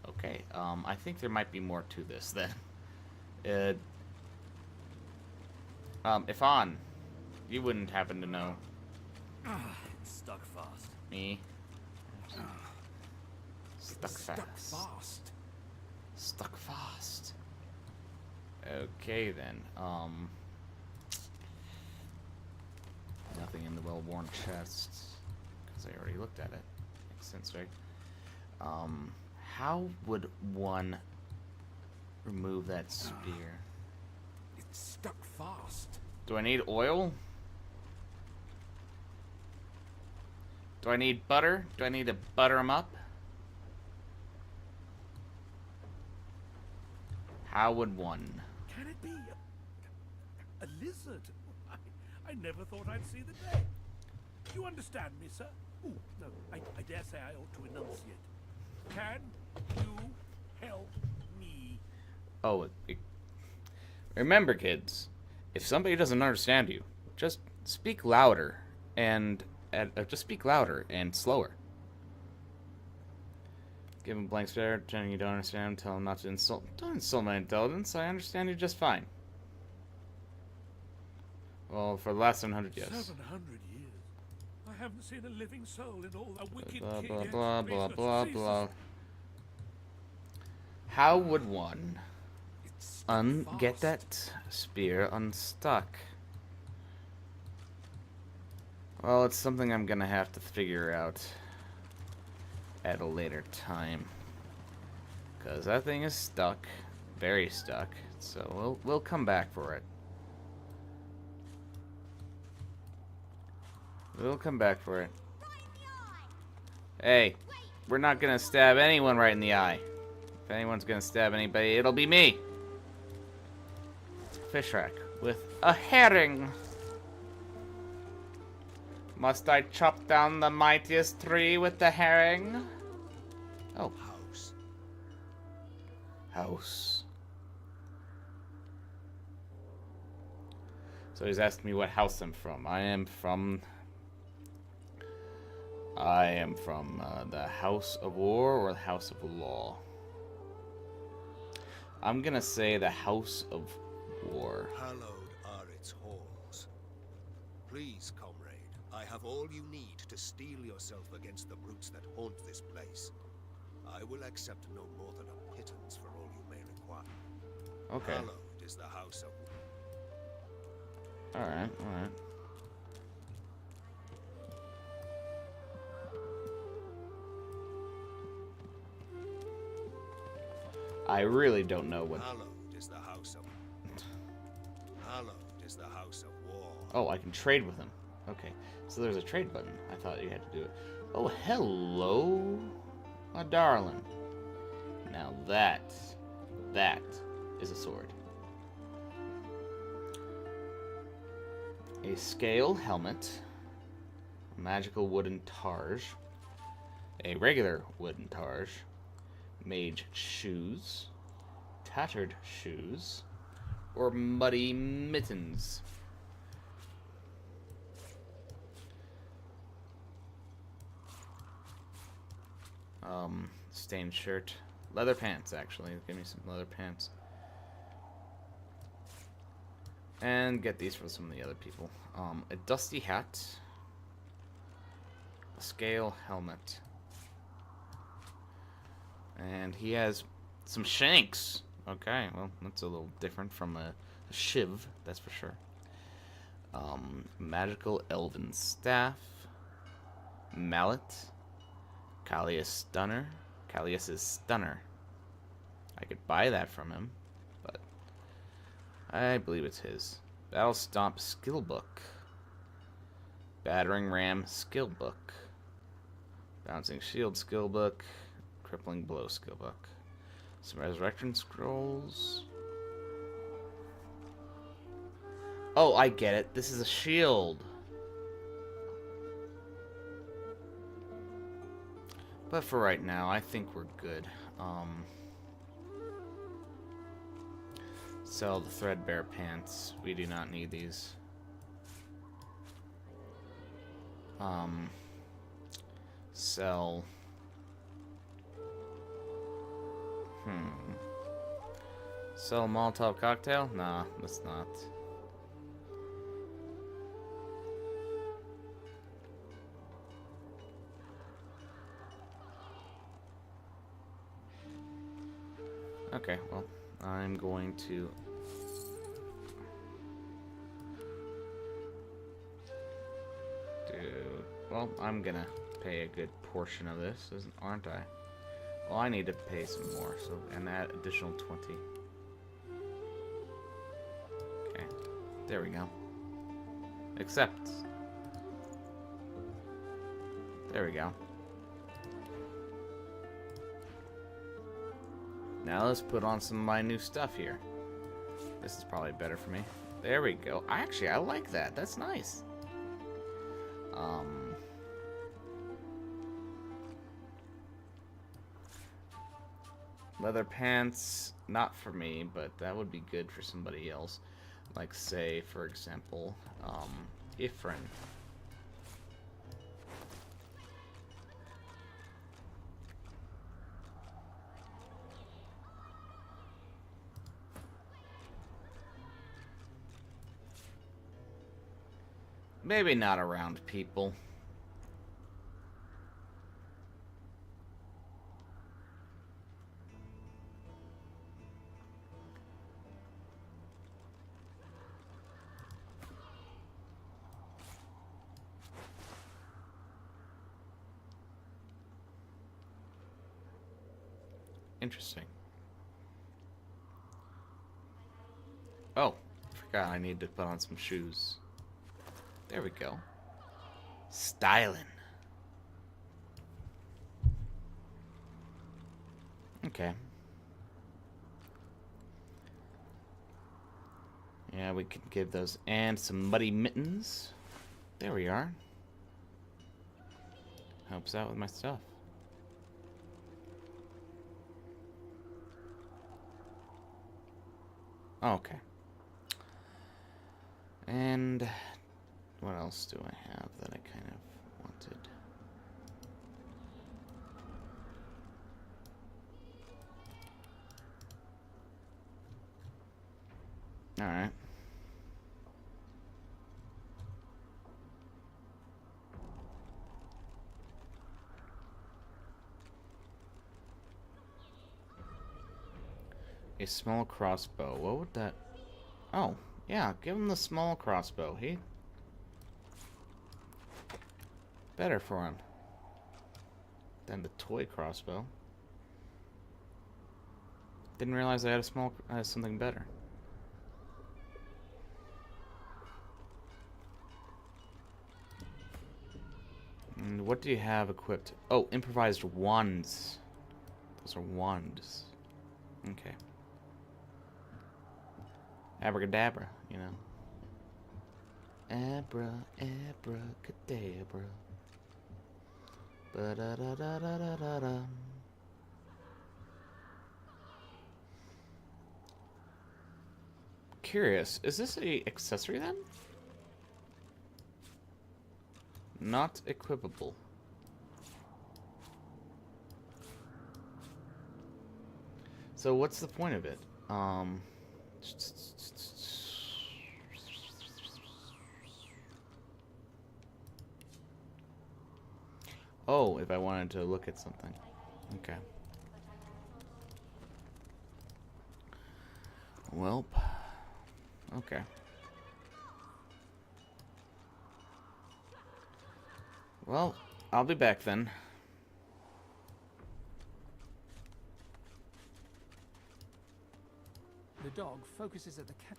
Okay. I think there might be more to this then. If on, you wouldn't happen to know. It's stuck fast. Me. Stuck fast. Stuck fast. Okay then. Nothing in the well-worn chest because I already looked at it. Makes sense, right? How would one remove that spear? It's stuck fast. Do I need oil? Do I need butter? Do I need to butter them up? How would one? Can it be a lizard? I never thought I'd see the day. You understand me, sir? Ooh, no, I dare say I ought to enunciate. Can you help me? Oh, remember, kids, if somebody doesn't understand you, just speak louder and slower. Give him a blank stare, pretending you don't understand. Tell him not to insult. Don't insult my intelligence. I understand you just fine. Well, for the last 700 years. 700 years. I haven't seen a living soul in all that wicked Blah king blah yet. blah Please, blah God, blah cease blah. How would one get that spear unstuck? Well, it's something I'm gonna have to figure out at a later time, cause that thing is stuck, very stuck. So we'll come back for it. We'll come back for it. Hey, we're not gonna stab anyone right in the eye. If anyone's gonna stab anybody, it'll be me. Fish rack with a herring. Must I chop down the mightiest tree with the herring? Oh. House. So he's asking me what house I'm from. I am from the House of War or the House of Law. I'm gonna say the House of War. Hallowed are its halls. Please, comrade, I have all you need to steel yourself against the brutes that haunt this place. I will accept no more than a pittance for all you may require. Okay. Hallowed is the House of War. Alright, alright. I really don't know what... Hallowed is the House of... Hallowed is the House of War. Oh, I can trade with him. Okay, so there's a trade button. I thought you had to do it. Oh, hello, my darling. Now that is a sword. A scale helmet, a magical wooden targe, a regular wooden targe, mage shoes, tattered shoes, or muddy mittens. Stained shirt, leather pants. Actually, give me some leather pants. And get these for some of the other people. A dusty hat, a scale helmet, And he has some shanks. Okay, well, that's a little different from a shiv, that's for sure. Magical elven staff. Mallet. Callius's stunner. I could buy that from him, but I believe it's his. Battle Stomp skill book. Battering Ram skill book. Bouncing Shield skill book. Crippling Blow skill book. Some Resurrection scrolls. Oh, I get it. This is a shield. But for right now, I think we're good. Sell the threadbare pants. We do not need these. Sell. Sell a Molotov cocktail? Nah, let's not. Okay, well, I'm going to well, I'm gonna pay a good portion of this, aren't I? Well, I need to pay some more, so, and that additional 20. Okay, there we go. Accept. There we go. Now let's put on some of my new stuff here. This is probably better for me. There we go. Actually, I like that. That's nice. Leather pants, not for me, but that would be good for somebody else. Like, say, for example, Ifrin. Maybe not around people. Interesting. Oh, I forgot I need to put on some shoes. There we go. Styling. Okay. Yeah, we can give those. And some muddy mittens. There we are. Helps out with my stuff. Okay. And what else do I have that I kind of wanted? Alright. A small crossbow. What would that... Oh, yeah, give him the small crossbow. Better for him than the toy crossbow. Didn't realize I had something better. And what do you have equipped? Oh, improvised wands. Those are wands. Okay. Abracadabra, you know. Abracadabra. Ba-da-da-da-da-da-da. Curious, is this a accessory then? Not equipable. So what's the point of it? Oh, if I wanted to look at something. Okay. Welp. Okay. Well, I'll be back then. The dog focuses at the cat.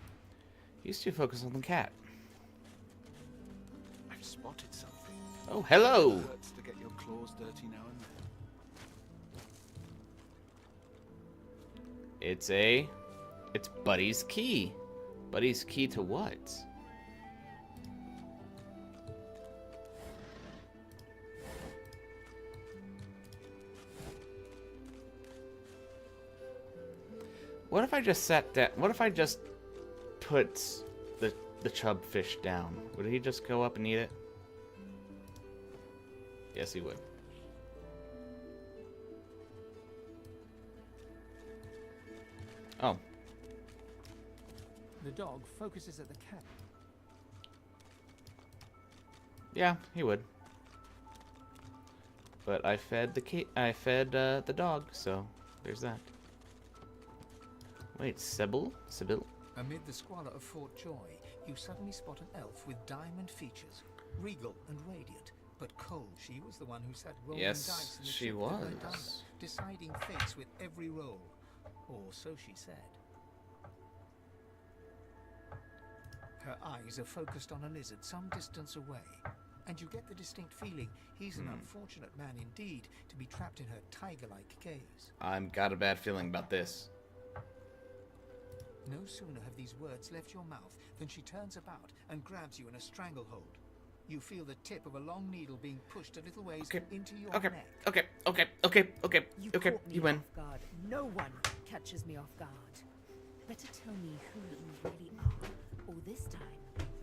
He's too focused on the cat. I've spotted something. Oh, hello! It hurts to get your claws dirty now and then. It's Buddy's key. Buddy's key to what? What if I just sat down? What if I just put the chub fish down? Would he just go up and eat it? Yes, he would. Oh. The dog focuses at the cat. Yeah, he would. But I fed the dog, so there's that. Wait, Sybil? Amid the squalor of Fort Joy, you suddenly spot an elf with diamond features, regal and radiant. But cold, she was the one who sat rolling dice in the she ship that went under, was. deciding fates with every roll. Or so she said. Her eyes are focused on a lizard some distance away, and you get the distinct feeling he's an unfortunate man indeed to be trapped in her tiger-like gaze. I've got a bad feeling about this. No sooner have these words left your mouth than she turns about and grabs you in a stranglehold. You feel the tip of a long needle being pushed a little ways into your neck. Okay. You Okay, caught me you win. off guard. No one catches me off guard. Better tell me who you really are, or this time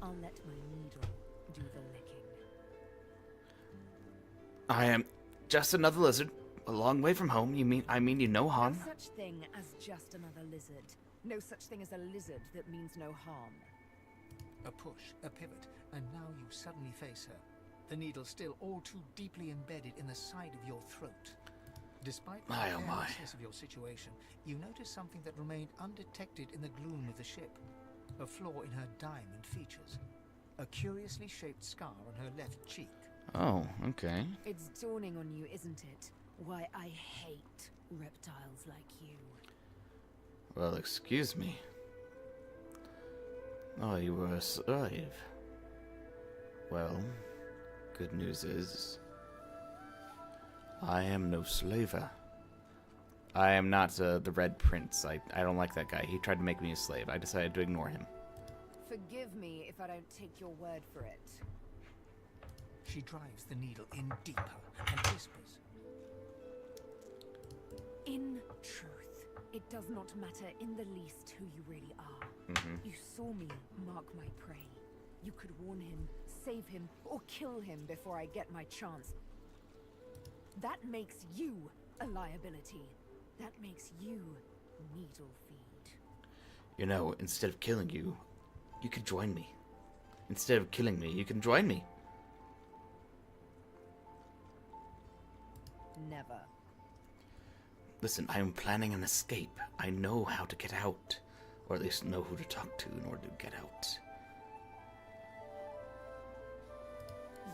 I'll let my needle do the licking. I am just another lizard, a long way from home. I mean you no harm. No such thing as just another lizard. No such thing as a lizard that means no harm. A push, a pivot, and now you suddenly face her. The needle still all too deeply embedded in the side of your throat. Despite the carelessness of your situation, you notice something that remained undetected in the gloom of the ship. A flaw in her diamond features. A curiously shaped scar on her left cheek. Oh, okay. It's dawning on you, isn't it? Why I hate reptiles like you. Well, excuse me. Oh, you were a slave. Well, good news is, I am no slaver. I am not the Red Prince. I don't like that guy. He tried to make me a slave. I decided to ignore him. Forgive me if I don't take your word for it. She drives the needle in deeper and whispers. In truth, it does not matter in the least who you really are. You saw me mark my prey. You could warn him, save him, or kill him before I get my chance. That makes you a liability. That makes you needle feed. You know, instead of killing you, you could join me. Instead of killing me, you can join me. Never. Listen, I am planning an escape. I know how to get out. Or at least know who to talk to in order to get out.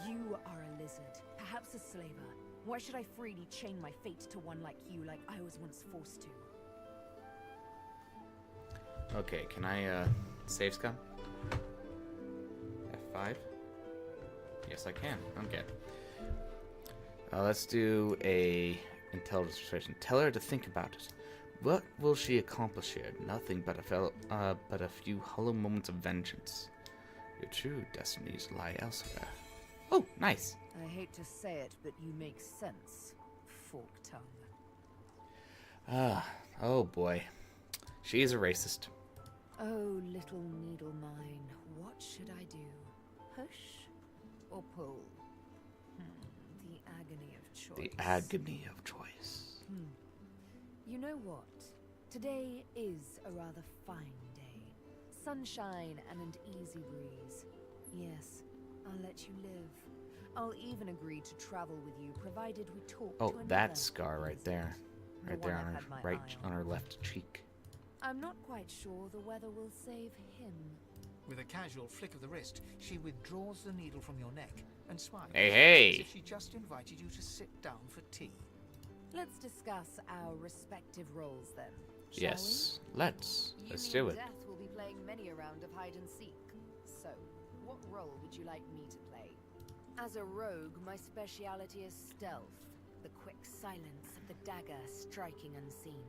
You are a lizard, perhaps a slaver. Why should I freely chain my fate to one like you, like I was once forced to? Okay, can I, save scum? F5? Yes, I can. Okay. Let's do a intelligence persuasion. Tell her to think about it. What will she accomplish here? Nothing but a few hollow moments of vengeance. Your true destinies lie elsewhere. Oh, nice. I hate to say it, but you make sense, fork tongue. Oh boy. She's a racist. Oh, little needle mine, what should I do? Push or pull? The agony of choice. The agony of choice. You know what? Today is a rather fine day. Sunshine and an easy breeze. Yes, I'll let you live. I'll even agree to travel with you, provided we talk to Oh, another that scar right there. The Right there one on I've her had my right eye on her left cheek. I'm not quite sure the weather will save him. With a casual flick of the wrist, she withdraws the needle from your neck and smiles. Hey. As if she just invited you to sit down for tea. Let's discuss our respective roles then. Yes, let's do it. Death will be playing many a round of hide and seek. So, what role would you like me to play? As a rogue, my speciality is stealth, the quick silence of the dagger striking unseen.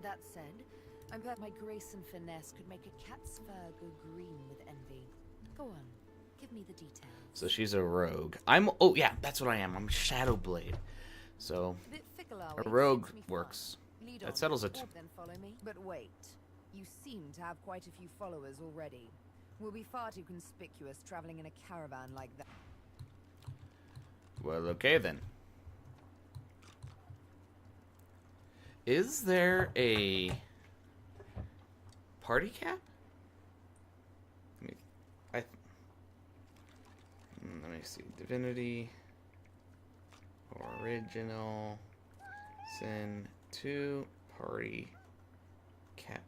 That said, I'm bet my grace and finesse could make a cat's fur go green with envy. Go on, give me the details. So she's a rogue. Oh yeah, that's what I am. I'm Shadowblade. So Bit fickle, a rogue works. That settles it. Then follow me. But wait, you seem to have quite a few followers already. We'll be far too conspicuous traveling in a caravan like that. Well, okay then. Is there a party cap? Let me see. Divinity. Original. Sin 2 party cap.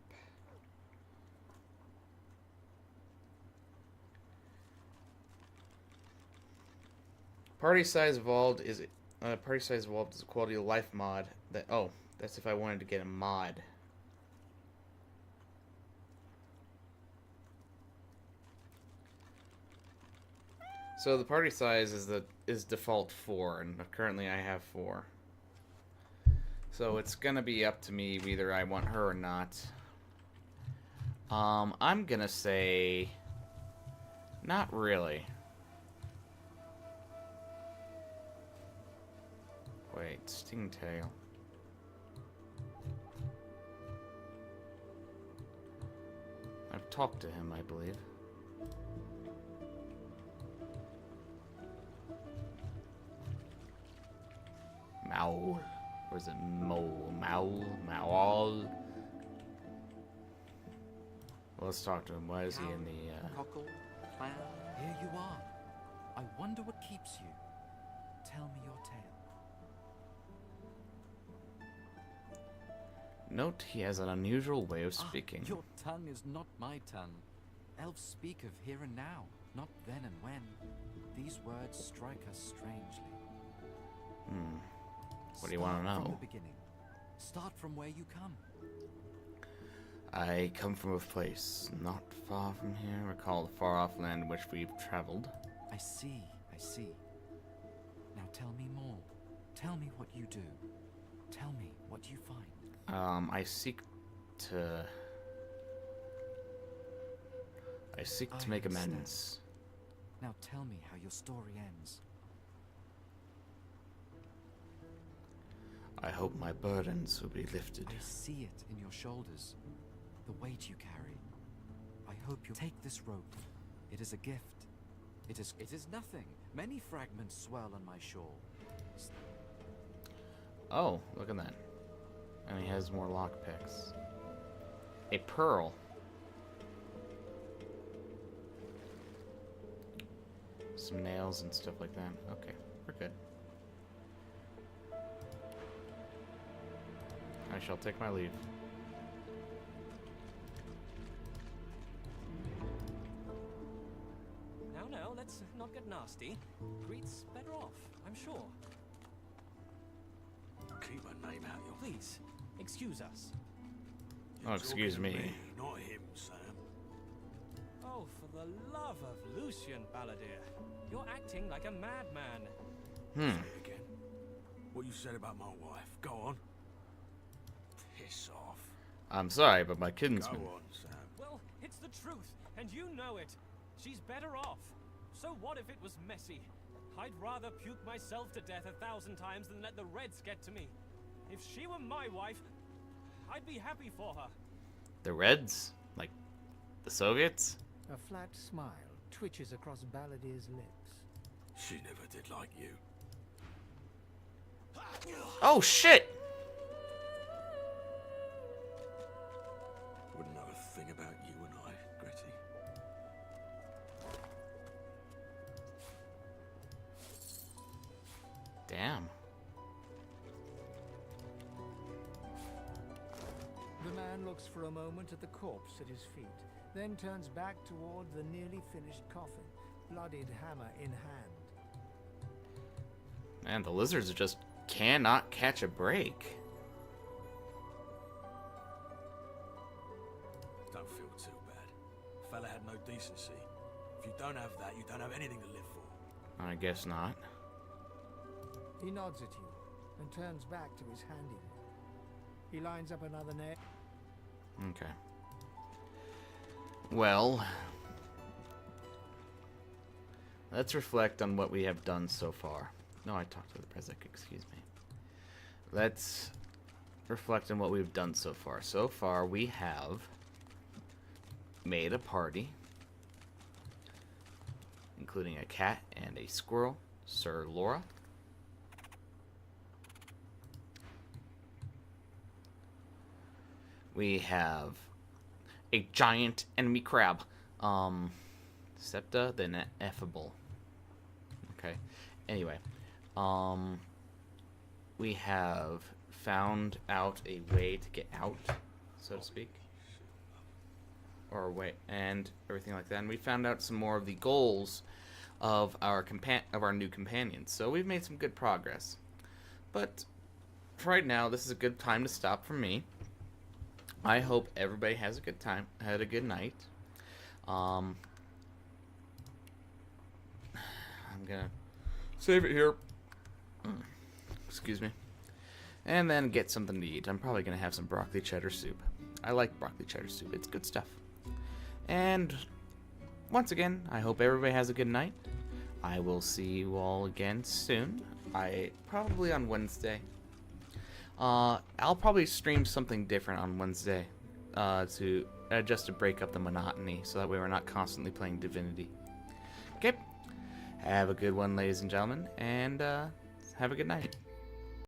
Party size evolved is party size evolved is a quality of life mod that that's if I wanted to get a mod. So the party size is default 4, and currently I have 4. So it's gonna be up to me whether I want her or not. I'm gonna say not really. Wait, Stingtail. I've talked to him, I believe. Maul. Or is it Mole? Maul? Maul? Well, let's talk to him. Why is he in the, Cockle, clown, here you are. I wonder what keeps you. Tell me your tale. Note he has an unusual way of speaking. Your tongue is not my tongue. Elves speak of here and now, not then and when. These words strike us strangely. What do you want to know? From the beginning. Start from where you come. I come from a place not far from here. Recall the far-off land in which we've traveled. I see. Now tell me more. Tell me what you do. Tell me what you find. I seek to make amends. Now tell me how your story ends. I hope my burdens will be lifted. I see it in your shoulders. The weight you carry. I hope you'll take this rope. It is a gift. It is nothing. Many fragments swirl on my shore. Oh, look at that. And he has more lockpicks. A pearl. Some nails and stuff like that. Okay, we're good. I shall take my leave. Now, let's not get nasty. Greet's better off, I'm sure. Keep her name out your... Please, excuse us. Oh, excuse me. Not him, Sam. Oh, for the love of Lucian, Balladeer. You're acting like a madman. Say it again. What you said about my wife. Go on. Piss off. I'm sorry, but my kinsman. Go on, Sam. Well, it's the truth, and you know it. She's better off. So what if it was messy? I'd rather puke myself to death 1,000 times than let the Reds get to me. If she were my wife, I'd be happy for her. The Reds? Like the Soviets? A flat smile twitches across Balladeer's lips. She never did like you. Oh shit! Wouldn't know a thing about you and I, Gretty. Damn. The man looks for a moment at the corpse at his feet, then turns back toward the nearly finished coffin, bloodied hammer in hand. Man, the lizards just cannot catch a break. Don't feel too bad. Fella had no decency. If you don't have that, you don't have anything to live for. I guess not. He nods at you and turns back to his handiwork. He lines up another nail. Okay. Well, let's reflect on what we have done so far. No, I talked to the Prezek, excuse me. Let's reflect on what we've done so far. So far, we have made a party, including a cat and a squirrel, Sir Laura. We have a giant enemy crab, Septa the Ineffable. Okay. Anyway, we have found out a way to get out, so to speak, or a way, and everything like that. And we found out some more of the goals of our new companions. So we've made some good progress. But for right now, this is a good time to stop for me. I hope everybody has a good time, had a good night. I'm gonna save it here. Excuse me. And then get something to eat. I'm probably gonna have some broccoli cheddar soup. I like broccoli cheddar soup. It's good stuff. And once again, I hope everybody has a good night. I will see you all again soon. Probably on Wednesday. I'll probably stream something different on Wednesday just to break up the monotony, so that way we're not constantly playing Divinity. Okay, have a good one, ladies and gentlemen, and have a good night.